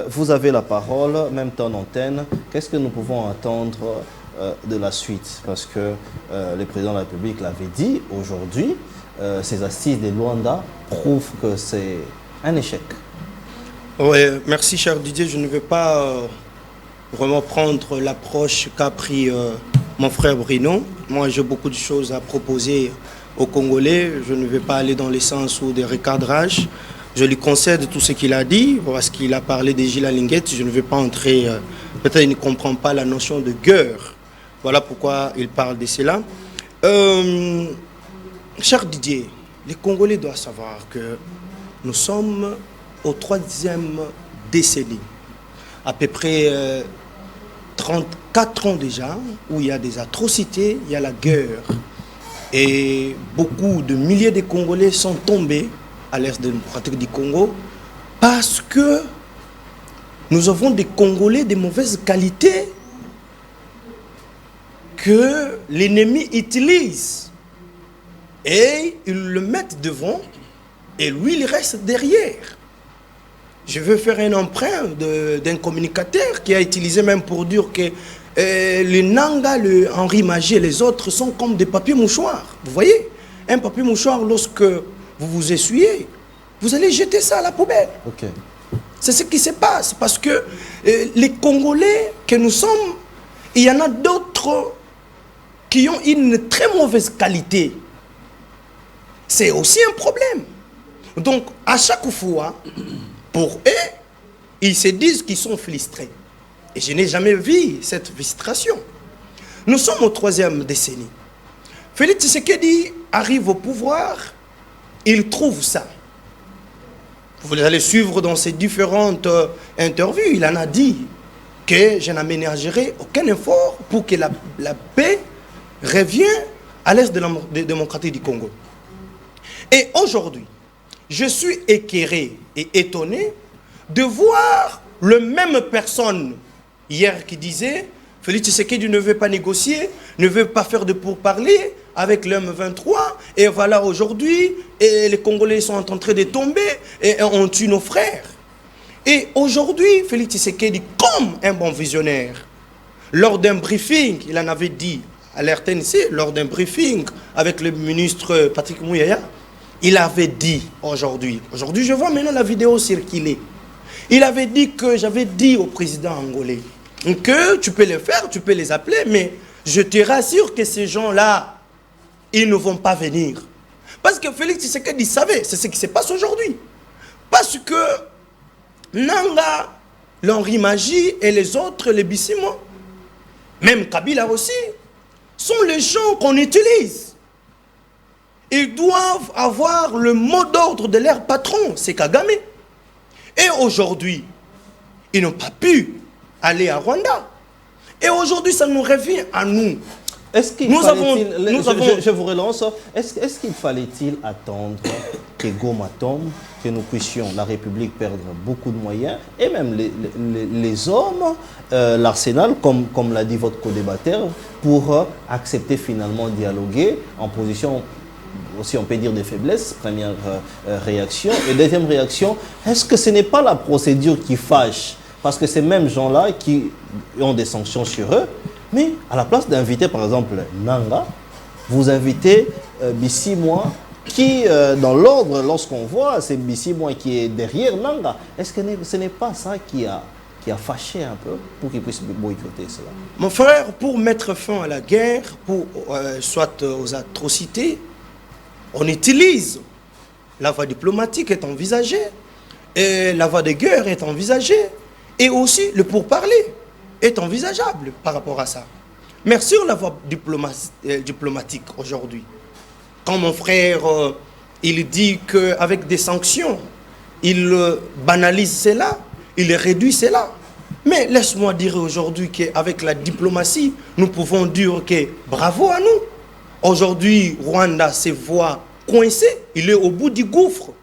vous avez la parole, même temps d'antenne. Qu'est-ce que nous pouvons attendre de la suite? Parce que le président de la République l'avait dit aujourd'hui, ces assises de Luanda prouvent que c'est un échec. Oui, merci cher Didier. Je ne vais pas vraiment prendre l'approche qu'a pris mon frère Bruno. Moi, j'ai beaucoup de choses à proposer aux Congolais. Je ne vais pas aller dans le sens ou des recadrages. Je lui concède tout ce qu'il a dit, parce qu'il a parlé des Gilles Linguette. Je ne vais pas entrer, peut-être il ne comprend pas la notion de guerre. Voilà pourquoi il parle de cela. Cher Didier, les Congolais doivent savoir que nous sommes au 3e décennie, à peu près 34 ans déjà, où il y a des atrocités, il y a la guerre. Et beaucoup de milliers de Congolais sont tombés à l'est démocratique du Congo parce que nous avons des Congolais de mauvaise qualité que l'ennemi utilise. Et ils le mettent devant et lui, il reste derrière. Je veux faire un emprunt d'un communicateur qui a utilisé même pour dire que le Nanga, le Henri Magie et les autres sont comme des papiers mouchoirs. Vous voyez, un papier mouchoir, lorsque vous vous essuyez, vous allez jeter ça à la poubelle. Ok. C'est ce qui se passe parce que les Congolais que nous sommes, il y en a d'autres qui ont une très mauvaise qualité. C'est aussi un problème. Donc, à chaque fois, pour eux, ils se disent qu'ils sont frustrés. Et je n'ai jamais vu cette frustration. Nous sommes au 3e décennie. Félix Tshisekedi arrive au pouvoir, il trouve ça. Vous allez suivre dans ses différentes interviews, il en a dit que je n'aménagerai aucun effort pour que la paix revienne à l'est de la démocratie du Congo. Et aujourd'hui, je suis éclairé et étonné de voir le même personne hier qui disait Félix Tshisekedi ne veut pas négocier, ne veut pas faire de pourparlers avec l'M23 et voilà aujourd'hui les Congolais sont en train de tomber et on tue nos frères. Et aujourd'hui, Félix Tshisekedi, comme un bon visionnaire, lors d'un briefing, il en avait dit à l'RTNC, lors d'un briefing avec le ministre Patrick Mouyaya, il avait dit aujourd'hui je vois maintenant la vidéo circuler, il avait dit que j'avais dit au président angolais que tu peux les faire, tu peux les appeler, mais je te rassure que ces gens-là, ils ne vont pas venir. Parce que Félix Tshisekedi savait, c'est ce qui se passe aujourd'hui. Parce que Nanga, l'Henri Magie et les autres, les Bissimo, même Kabila aussi, sont les gens qu'on utilise. Ils doivent avoir le mot d'ordre de leur patron, c'est Kagame. Et aujourd'hui, ils n'ont pas pu aller à Rwanda. Et aujourd'hui, ça nous revient à nous. Est-ce qu'il fallait-il, je vous relance, est-ce qu'il fallait-il attendre que Goma tombe, que nous puissions, la République, perdre beaucoup de moyens, et même les hommes, l'arsenal, comme l'a dit votre co-débatteur, pour accepter finalement de dialoguer en position, aussi on peut dire, de faiblesse, première réaction. Et deuxième réaction, est-ce que ce n'est pas la procédure qui fâche? Parce que ces mêmes gens-là qui ont des sanctions sur eux, mais à la place d'inviter par exemple Nanga, vous invitez Bissimo qui, dans l'ordre, lorsqu'on voit, c'est Bissimo qui est derrière Nanga. Est-ce que ce n'est pas ça qui a fâché un peu pour qu'ils puissent boycotter cela? Mon frère, pour mettre fin à la guerre, pour soit aux atrocités, on utilise la voie diplomatique est envisagée, et la voie de guerre est envisagée, et aussi le pourparler est envisageable par rapport à ça. Mais sur la voie diplomatique aujourd'hui, quand mon frère il dit qu'avec des sanctions, il banalise cela, il réduit cela. Mais laisse-moi dire aujourd'hui qu'avec la diplomatie, nous pouvons dire que bravo à nous. Aujourd'hui, Rwanda se voit coincé, il est au bout du gouffre.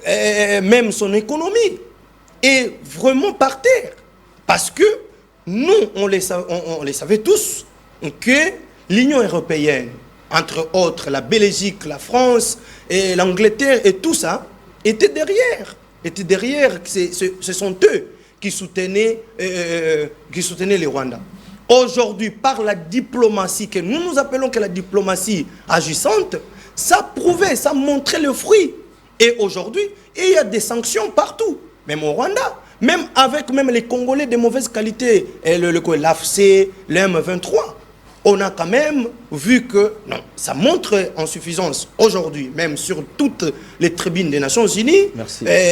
Et même son économie est vraiment par terre. Parce que nous, on les savait tous, que l'Union européenne, entre autres la Belgique, la France et l'Angleterre et tout ça, étaient derrière. Ce sont eux qui soutenaient les Rwandais. Aujourd'hui, par la diplomatie que nous appelons que la diplomatie agissante, ça prouvait, ça montrait le fruit. Et aujourd'hui, il y a des sanctions partout, même au Rwanda, même avec les Congolais de mauvaise qualité, l'AFC, l'M23. on a quand même vu que, non, ça montre en suffisance aujourd'hui, même sur toutes les tribunes des Nations Unies,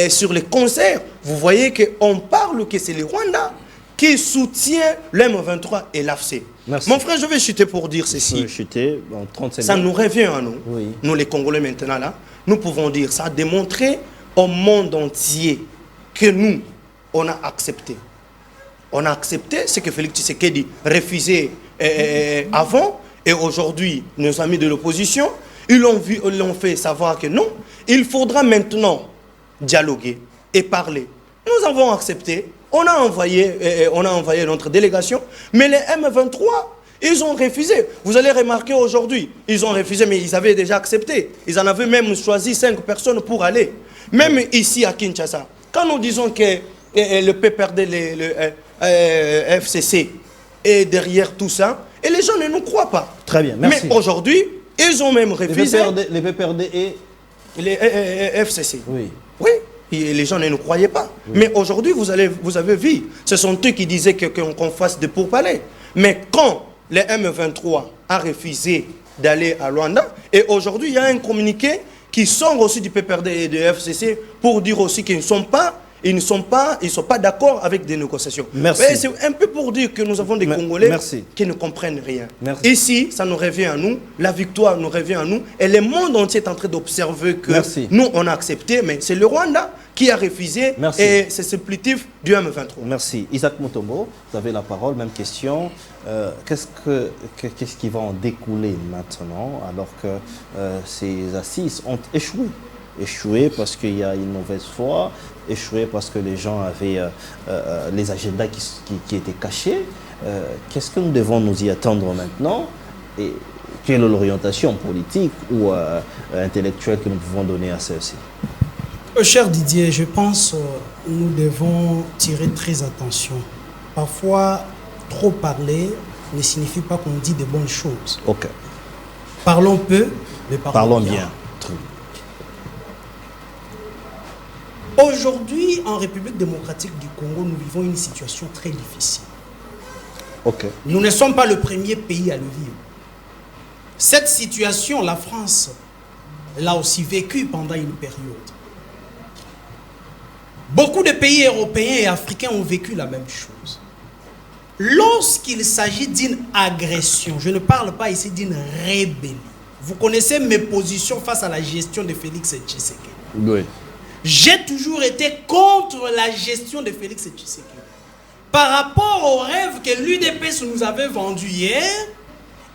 sur les concerts, vous voyez qu'on parle que c'est le Rwanda qui soutient l'M23 et l'AFC. Mon frère, je vais chuter pour dire ceci. Ça nous revient à nous, nous les Congolais maintenant là, nous pouvons dire, ça a démontré au monde entier que nous, on a accepté. On a accepté ce que Félix Tshisekedi refusait avant, et aujourd'hui, nos amis de l'opposition, ils l'ont fait savoir que non, il faudra maintenant dialoguer et parler. Nous avons accepté, on a envoyé notre délégation, mais les M23, ils ont refusé. Vous allez remarquer aujourd'hui, ils ont refusé, mais ils avaient déjà accepté. Ils en avaient même choisi 5 personnes pour aller. Même ici à Kinshasa, quand nous disons que le PPRD, le FCC est derrière tout ça, et les gens ne nous croient pas. Très bien, merci. Mais aujourd'hui, ils ont même refusé. Les PPRD et les FCC. Oui. Oui, et les gens ne nous croyaient pas. Oui. Mais aujourd'hui, vous avez vu, ce sont eux qui disaient qu'on fasse des pourparlers. Mais quand les M23 a refusé d'aller à Luanda, et aujourd'hui, il y a un communiqué qui sort aussi du PPRD et du FCC pour dire aussi qu'ils ne sont pas d'accord avec des négociations. Merci. C'est un peu pour dire que nous avons des Congolais qui ne comprennent rien. Merci. Ici, ça nous revient à nous, la victoire nous revient à nous, et le monde entier est en train d'observer que nous, on a accepté, mais c'est le Rwanda qui a refusé, et c'est supplétif du M23. Merci. Isaac Mutombo, vous avez la parole, même question. Qu'est-ce qui va en découler maintenant, alors que ces assises ont échoué? Échoué parce qu'il y a une mauvaise foi, échoué parce que les gens avaient les agendas qui étaient cachés. Qu'est-ce que nous devons nous y attendre maintenant? Et quelle est l'orientation politique ou intellectuelle que nous pouvons donner à celle-ci? Cher Didier, je pense que nous devons tirer très attention. Parfois, trop parler ne signifie pas qu'on dit de bonnes choses. Ok. Parlons peu, mais parlons bien. Aujourd'hui, en République démocratique du Congo, nous vivons une situation très difficile. Okay. Nous ne sommes pas le premier pays à le vivre. Cette situation, la France l'a aussi vécue pendant une période. Beaucoup de pays européens et africains ont vécu la même chose. Lorsqu'il s'agit d'une agression, je ne parle pas ici d'une rébellion. Vous connaissez mes positions face à la gestion de Félix Tshisekedi. Oui. J'ai toujours été contre la gestion de Félix Tshisekedi. Par rapport au rêve que l'UDPS nous avait vendu hier,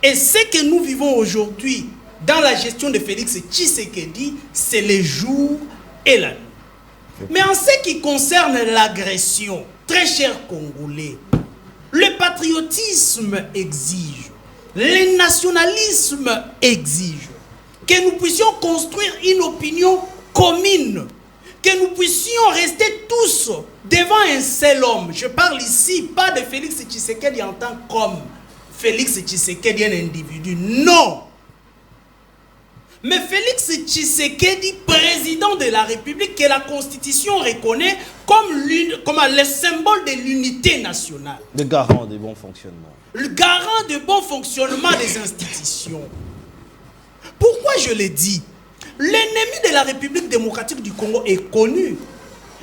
et ce que nous vivons aujourd'hui dans la gestion de Félix Tshisekedi, c'est le jour et la nuit. Mais en ce qui concerne l'agression, très chers Congolais, le patriotisme exige, le nationalisme exige que nous puissions construire une opinion commune, que nous puissions rester tous devant un seul homme. Je parle ici pas de Félix Tshisekedi en tant qu'homme, Félix Tshisekedi un individu, non. Mais Félix Tshisekedi, président de la République, que la Constitution reconnaît comme le symbole de l'unité nationale. Le garant du bon fonctionnement. Le garant du bon fonctionnement des institutions. Pourquoi je le dis? L'ennemi de la République démocratique du Congo est connu.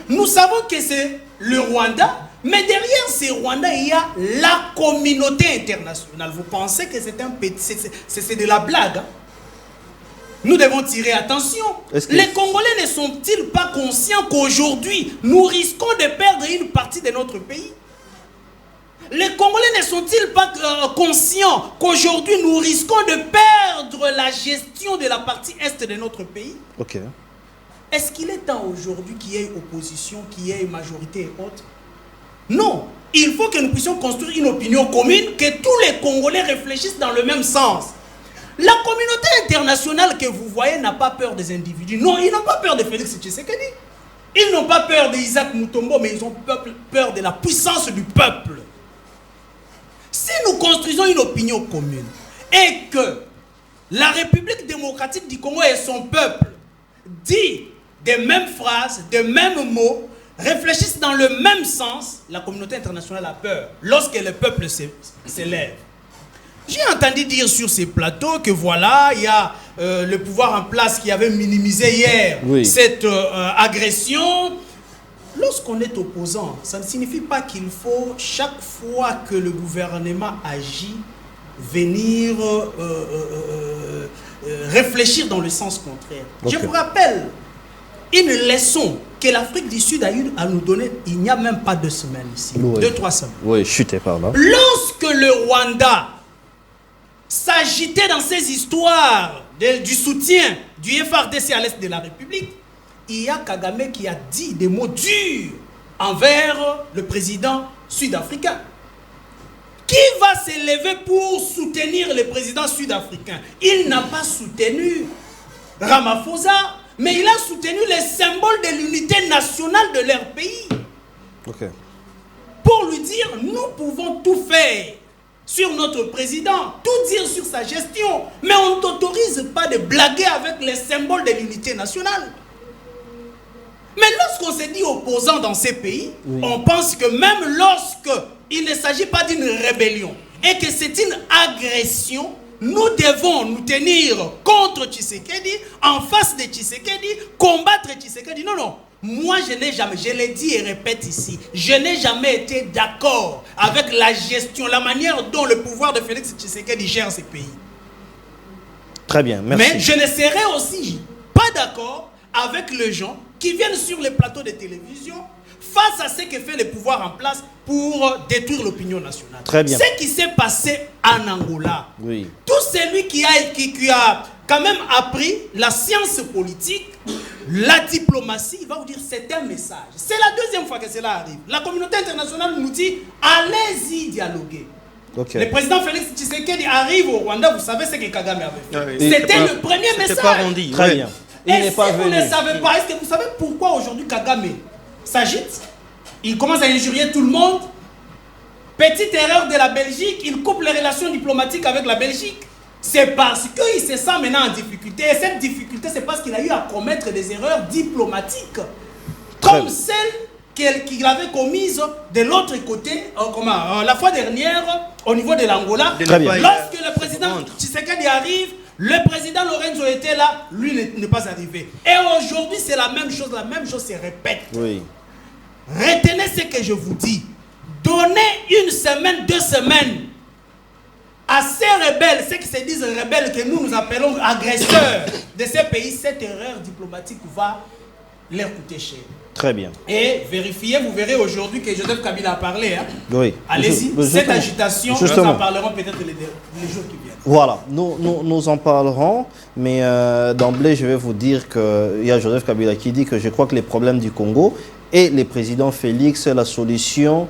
Nous savons que c'est le Rwanda, mais derrière ce Rwanda, il y a la communauté internationale. Vous pensez que c'est un petit... C'est de la blague, hein? Nous devons tirer attention. Les Congolais ne sont-ils pas conscients qu'aujourd'hui, nous risquons de perdre une partie de notre pays? Les Congolais ne sont-ils pas conscients qu'aujourd'hui, nous risquons de perdre la gestion de la partie est de notre pays? Ok. Est-ce qu'il est temps aujourd'hui qu'il y ait opposition, qu'il y ait majorité et autres? Non. Il faut que nous puissions construire une opinion commune, que tous les Congolais réfléchissent dans le même sens. La communauté internationale que vous voyez n'a pas peur des individus. Non, ils n'ont pas peur de Félix Tshisekedi. Ils n'ont pas peur d'Isaac Mutombo, mais ils ont peur de la puissance du peuple. Si nous construisons une opinion commune et que la République démocratique du Congo et son peuple disent des mêmes phrases, des mêmes mots, réfléchissent dans le même sens, la communauté internationale a peur lorsque le peuple s'élève. J'ai entendu dire sur ces plateaux que voilà, il y a le pouvoir en place qui avait minimisé hier cette agression. Lorsqu'on est opposant, ça ne signifie pas qu'il faut, chaque fois que le gouvernement agit, venir réfléchir dans le sens contraire. Je vous rappelle une leçon que l'Afrique du Sud a eu à nous donner il n'y a même pas 2 semaines ici. 2-3 semaines. Oui, chutez par là. Lorsque le Rwanda s'agitait dans ces histoires du soutien du FARDC à l'est de la République, il y a Kagame qui a dit des mots durs envers le président sud-africain. Qui va s'élever pour soutenir le président sud-africain? Il n'a pas soutenu Ramaphosa, mais il a soutenu les symboles de l'unité nationale de leur pays. Pour lui dire, nous pouvons tout faire sur notre président, tout dire sur sa gestion, mais on ne t'autorise pas de blaguer avec les symboles de l'unité nationale. Mais lorsqu'on se dit opposant dans ces pays, on pense que même lorsque il ne s'agit pas d'une rébellion et que c'est une agression, nous devons nous tenir contre Tshisekedi, en face de Tshisekedi, combattre Tshisekedi. Non, non. Moi, je n'ai jamais, je l'ai dit et répète ici, je n'ai jamais été d'accord avec la gestion, la manière dont le pouvoir de Félix Tshisekedi gère ce pays. Très bien, merci. Mais je ne serai aussi pas d'accord avec les gens qui viennent sur les plateaux de télévision face à ce que fait le pouvoir en place pour détruire l'opinion nationale. Très bien. Ce qui s'est passé en Angola, tout celui qui a quand même appris la science politique, la diplomatie, il va vous dire c'est un message. C'est la deuxième fois que cela arrive. La communauté internationale nous dit allez-y dialoguer. Le président Félix Tshisekedi arrive au Rwanda, vous savez ce que Kagame avait fait. C'était le premier message. Très bien. Et si vous ne savez pas, est-ce que vous savez pourquoi aujourd'hui Kagame s'agite? Il commence à injurier tout le monde. Petite erreur de la Belgique, il coupe les relations diplomatiques avec la Belgique. C'est parce qu'il se sent maintenant en difficulté. Et cette difficulté, c'est parce qu'il a eu à commettre des erreurs diplomatiques. Comme celle qu'il avait commise de l'autre côté, la fois dernière, au niveau de l'Angola. Lorsque le président Tshisekedi arrive, le président Lorenzo était là, lui n'est pas arrivé. Et aujourd'hui, c'est la même chose se répète. Retenez ce que je vous dis. Donnez 1 semaine, 2 semaines à ces rebelles, ceux qui se disent rebelles, que nous appelons agresseurs de ces pays, cette erreur diplomatique va leur coûter cher. Très bien. Et vérifiez, vous verrez aujourd'hui que Joseph Kabila a parlé. Allez-y, cette agitation, nous en parlerons peut-être les jours qui viennent. Voilà, nous en parlerons, mais d'emblée, je vais vous dire qu'il y a Joseph Kabila qui dit que je crois que les problèmes du Congo et les présidents Félix, la solution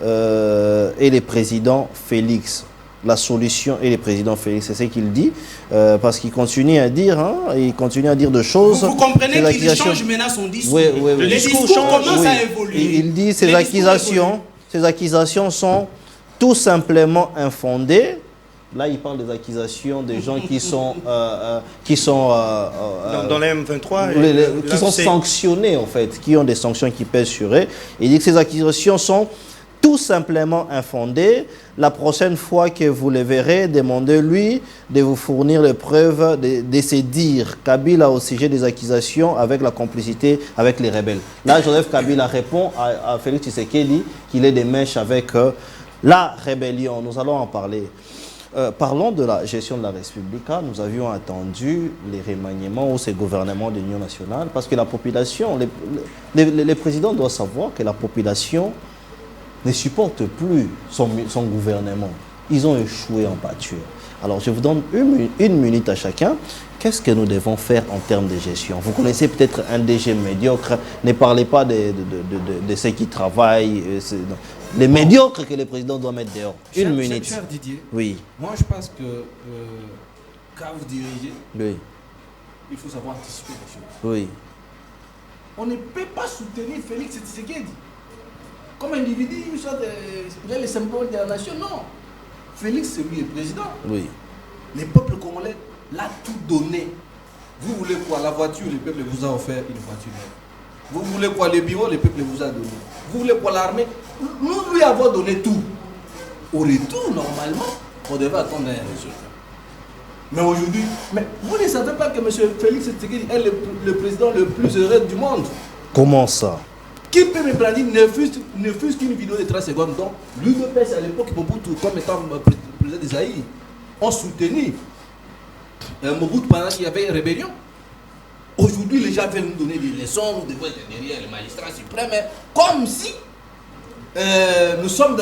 et les présidents Félix. La solution et les présidents Félix, c'est ce qu'il dit, parce qu'il continue à dire, de choses. Vous comprenez qu'il change maintenant son discours. Le discours commence à évoluer. Il dit ces accusations sont tout simplement infondées. Là, il parle des accusations des gens qui sont dans les M23, qui sont sanctionnés en fait, qui ont des sanctions qui pèsent sur eux. Il dit que ces accusations sont tout simplement infondées. La prochaine fois que vous les verrez, demandez-lui de vous fournir les preuves de se dire Kabila au sujet des accusations avec la complicité avec les rebelles. Là, Joseph Kabila répond à Félix Tshisekedi qu'il est des mèches avec la rébellion. Nous allons en parler. Parlons de la gestion de la République. Nous avions attendu les remaniements ou ces gouvernements de l'Union nationale parce que la population, les présidents doivent savoir que la population ne supporte plus son gouvernement. Ils ont échoué en pâture. Alors, je vous donne une minute à chacun. Qu'est-ce que nous devons faire en termes de gestion? Vous connaissez peut-être un DG médiocre. Ne parlez pas de ceux qui travaillent. Les médiocres que les présidents doivent mettre dehors. Une minute. Cher Didier, oui. Moi, je pense que quand vous dirigez, il faut savoir anticiper les choses. Oui. On ne peut pas soutenir Félix Tshisekedi comme individu, soit les symboles de la nation. Non. Félix, c'est lui le président. Oui. Le peuple congolais l'a tout donné. Vous voulez quoi? La voiture, le peuple vous a offert une voiture. Vous voulez quoi? Le bureau, le peuple vous a donné. Vous voulez quoi? L'armée? Nous lui avons donné tout. Au retour, normalement, on devait attendre un résultat. Mais aujourd'hui, vous ne savez pas que M. Félix Tshisekedi est le président le plus heureux du monde. Comment ça? Qui peut me prendre ne fût-ce qu'une vidéo de 30 secondes. Donc, l'UDPS à l'époque, Mobutu, comme étant président d'Isaïe, ont soutenu Mobutu pendant qu'il y avait une rébellion. Aujourd'hui, les gens veulent nous donner des leçons, nous devons être derrière les magistrats suprêmes, comme si nous sommes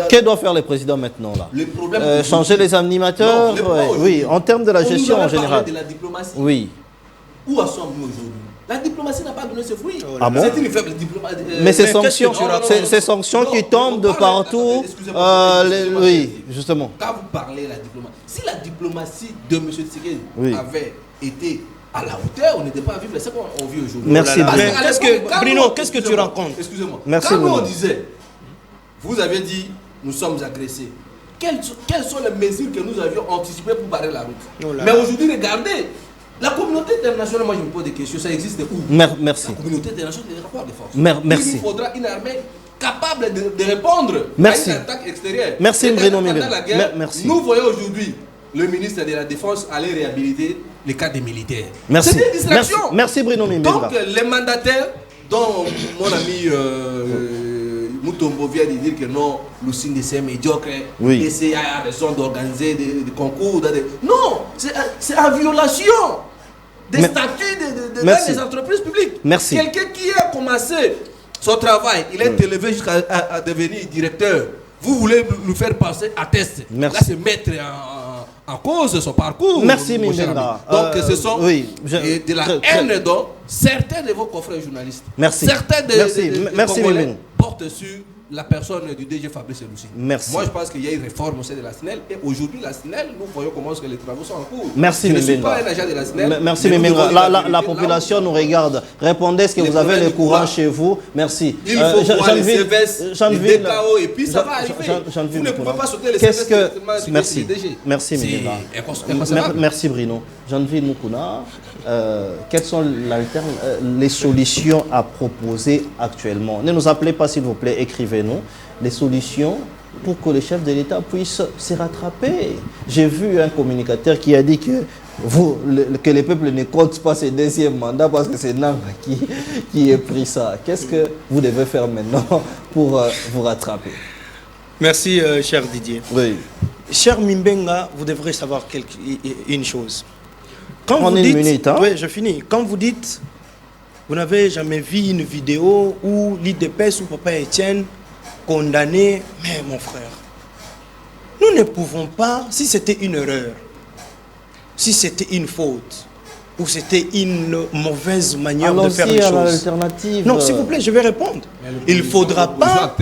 Que doit faire le président maintenant là? Le problème changer les animateurs? Oui, en termes de la gestion en général. De la diplomatie. Oui. Où sommes-nous aujourd'hui? La diplomatie n'a pas donné ses fruits. Ah bon? C'est une faible diplomatie. Mais ces sanctions qui tombent de partout. Oui, justement. Quand vous parlez de la diplomatie, si la diplomatie de M. Tshisekedi avait été à la hauteur, on n'était pas à vivre ce qu'on vit aujourd'hui. Merci. Bruno, qu'est-ce que tu racontes? Excusez-moi. Merci. Quand on disait, vous avez dit, nous sommes agressés. Quelles sont les mesures que nous avions anticipées pour barrer la route? Mais aujourd'hui, regardez. La communauté internationale, moi je me pose des questions, ça existe où? Merci. La communauté internationale, des rapports de force. Merci. Il faudra une armée capable de répondre à une attaque extérieure. Merci Bruno Mimé. Merci. Nous voyons aujourd'hui le ministre de la Défense aller réhabiliter les cas des militaires. Merci. C'est une distraction. Merci Bruno Mimé. Donc les mandataires dont mon ami Mutombo vient de dire que non, Lucine c'est médiocre, l'ECA a raison d'organiser des concours. Non, c'est en violation des statuts des entreprises publiques. Merci. Quelqu'un qui a commencé son travail, il est élevé jusqu'à devenir directeur. Vous voulez nous faire passer à test. Là, c'est mettre en cause son parcours. Merci, Mingenga. Donc, ce sont de la haine dont certains de vos confrères journalistes, certains de Congolais portent sur la personne du DG Fabrice Lucine. Merci. Moi, je pense qu'il y a une réforme au sein de la SNEL et aujourd'hui, la SNEL, nous voyons comment les travaux sont en cours. Merci, je ne suis pas un agent de la SNEL. Merci, Mimenga. La population nous regarde. Répondez, est-ce que vous avez le courant chez vous? Merci. Il faut voir les CVS, les DKO et puis ça va arriver. Vous ne pouvez pas sauter les CVS directement sur le DG. Merci, Mimenga. Merci, Bruno. Jean-Ville Moukouna, quelles sont les solutions à proposer actuellement? Ne nous appelez pas, s'il vous plaît, écrivez-nous les solutions pour que le chef de l'État puisse se rattraper. J'ai vu un communicateur qui a dit que les peuples ne comptent pas ce deuxième mandat parce que c'est Nanga qui a pris ça. Qu'est-ce que vous devez faire maintenant pour vous rattraper? Merci, cher Didier. Oui. Cher Mimbenga, vous devrez savoir une chose. Quand Prenez une minute, hein? Oui, je finis. Quand vous dites, vous n'avez jamais vu une vidéo où l'IDPS ou Papa Etienne condamné, mais mon frère, nous ne pouvons pas, si c'était une erreur, si c'était une faute, ou c'était une mauvaise manière de faire les choses. Non, s'il vous plaît, je vais répondre. Il ne faudra pas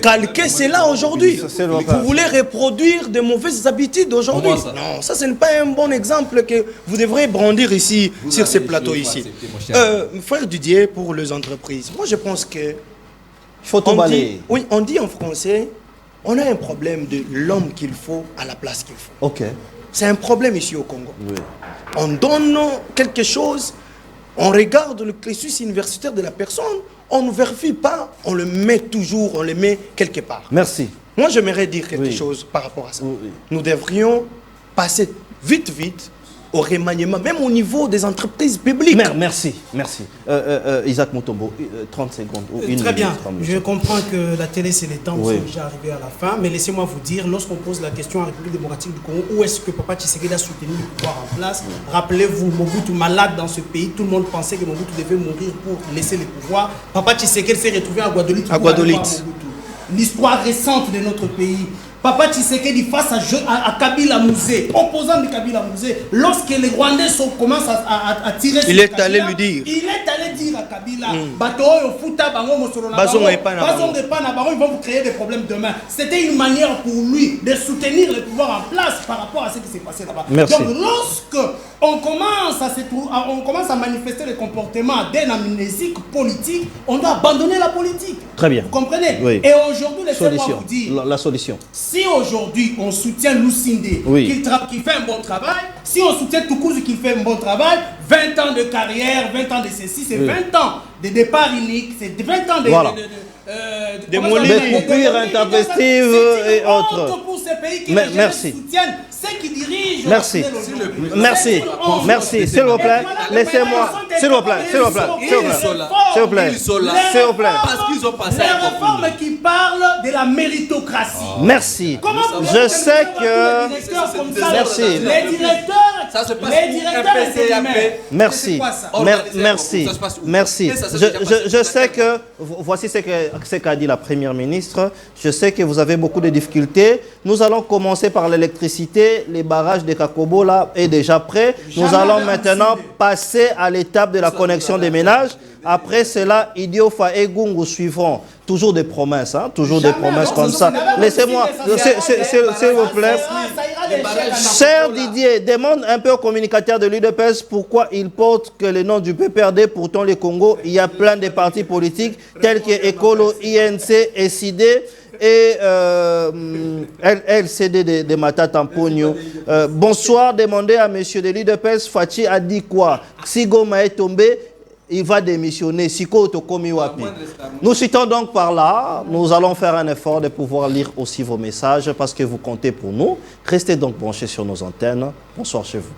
calquer cela aujourd'hui. Vous voulez reproduire de mauvaises habitudes aujourd'hui. Non, ça ce n'est pas un bon exemple que vous devrez brandir ici, sur ces plateaux ici. Frère Didier, pour les entreprises, moi je pense que on dit en français, on a un problème de l'homme qu'il faut à la place qu'il faut. Ok. C'est un problème ici au Congo. Oui. On donne quelque chose, on regarde le cursus universitaire de la personne, on ne vérifie pas, on le met toujours, on le met quelque part. Merci. Moi, j'aimerais dire quelque chose par rapport à ça. Oui. Nous devrions passer vite au remaniement, même au niveau des entreprises publiques. Merci. Isaac Mutombo, 30 secondes. Très bien. Je comprends que la télé, c'est les temps, nous sommes déjà arrivés à la fin. Mais laissez-moi vous dire, lorsqu'on pose la question à la République démocratique du Congo, où est-ce que Papa Tshisekedi a soutenu le pouvoir en place? Rappelez-vous, Mobutu malade dans ce pays. Tout le monde pensait que Mobutu devait mourir pour laisser le pouvoir. Papa Tshisekedi s'est retrouvé à Guadeloupe. L'histoire récente de notre pays. Papa Tshisekedi face à Kabila Mouzé, opposant de Kabila Mouzé, lorsque les Rwandais commencent à tirer sur il est Kabila, allé lui dire. Il est allé dire à Kabila, ils vont vous créer des problèmes demain. C'était une manière pour lui de soutenir le pouvoir en place par rapport à ce qui s'est passé là-bas. Donc lorsque on commence à manifester le comportement d'un amnésique politique, on doit abandonner la politique. Très bien. Vous comprenez? Oui. Et aujourd'hui, laissez-moi vous dire. La solution. Si aujourd'hui on soutient Lucinde qui fait un bon travail, si on soutient Tukuzu qui fait un bon travail, 20 ans de carrière, 20 ans de ceci, c'est 20 ans de départ unique, c'est 20 ans Des coupures intempestives et autres. Pour ces pays qui merci. soutiennent ceux qui dirigent. Merci. Merci. Merci. S'il vous plaît, laissez-moi. S'il vous plaît. S'il vous plaît. S'il vous plaît. S'il vous plaît. S'il vous plaît. Parce qu'ils ont passé les réformes qui parlent de la méritocratie. Merci. Je sais que. Merci. Les directeurs. Ça se passe les directeurs. Merci. Merci. Merci. Je sais que. Voici ce qu'a dit la Première ministre. Je sais que vous avez beaucoup de difficultés. Nous allons commencer par l'électricité. Les barrages de Kakobo là est déjà prêt. Nous allons maintenant passer à l'étape de la connexion des ménages. Après cela, Idiofa et Gungu suivront. Toujours des promesses, hein? Toujours des promesses comme ça. Laissez-moi, s'il vous plaît. Cher Didier, demande un peu au communicateur de l'UDPS pourquoi il porte que le nom du PPRD. Pourtant, le Congo, il y a plein de partis politiques tels que Ecolo, INC, SID et LCD de Matata Mpogno. Bonsoir, demandez à monsieur de l'UDPS, Fachi a dit quoi? Si Goma est tombé, il va démissionner. Nous citons donc par là. Nous allons faire un effort de pouvoir lire aussi vos messages parce que vous comptez pour nous. Restez donc branchés sur nos antennes. Bonsoir chez vous.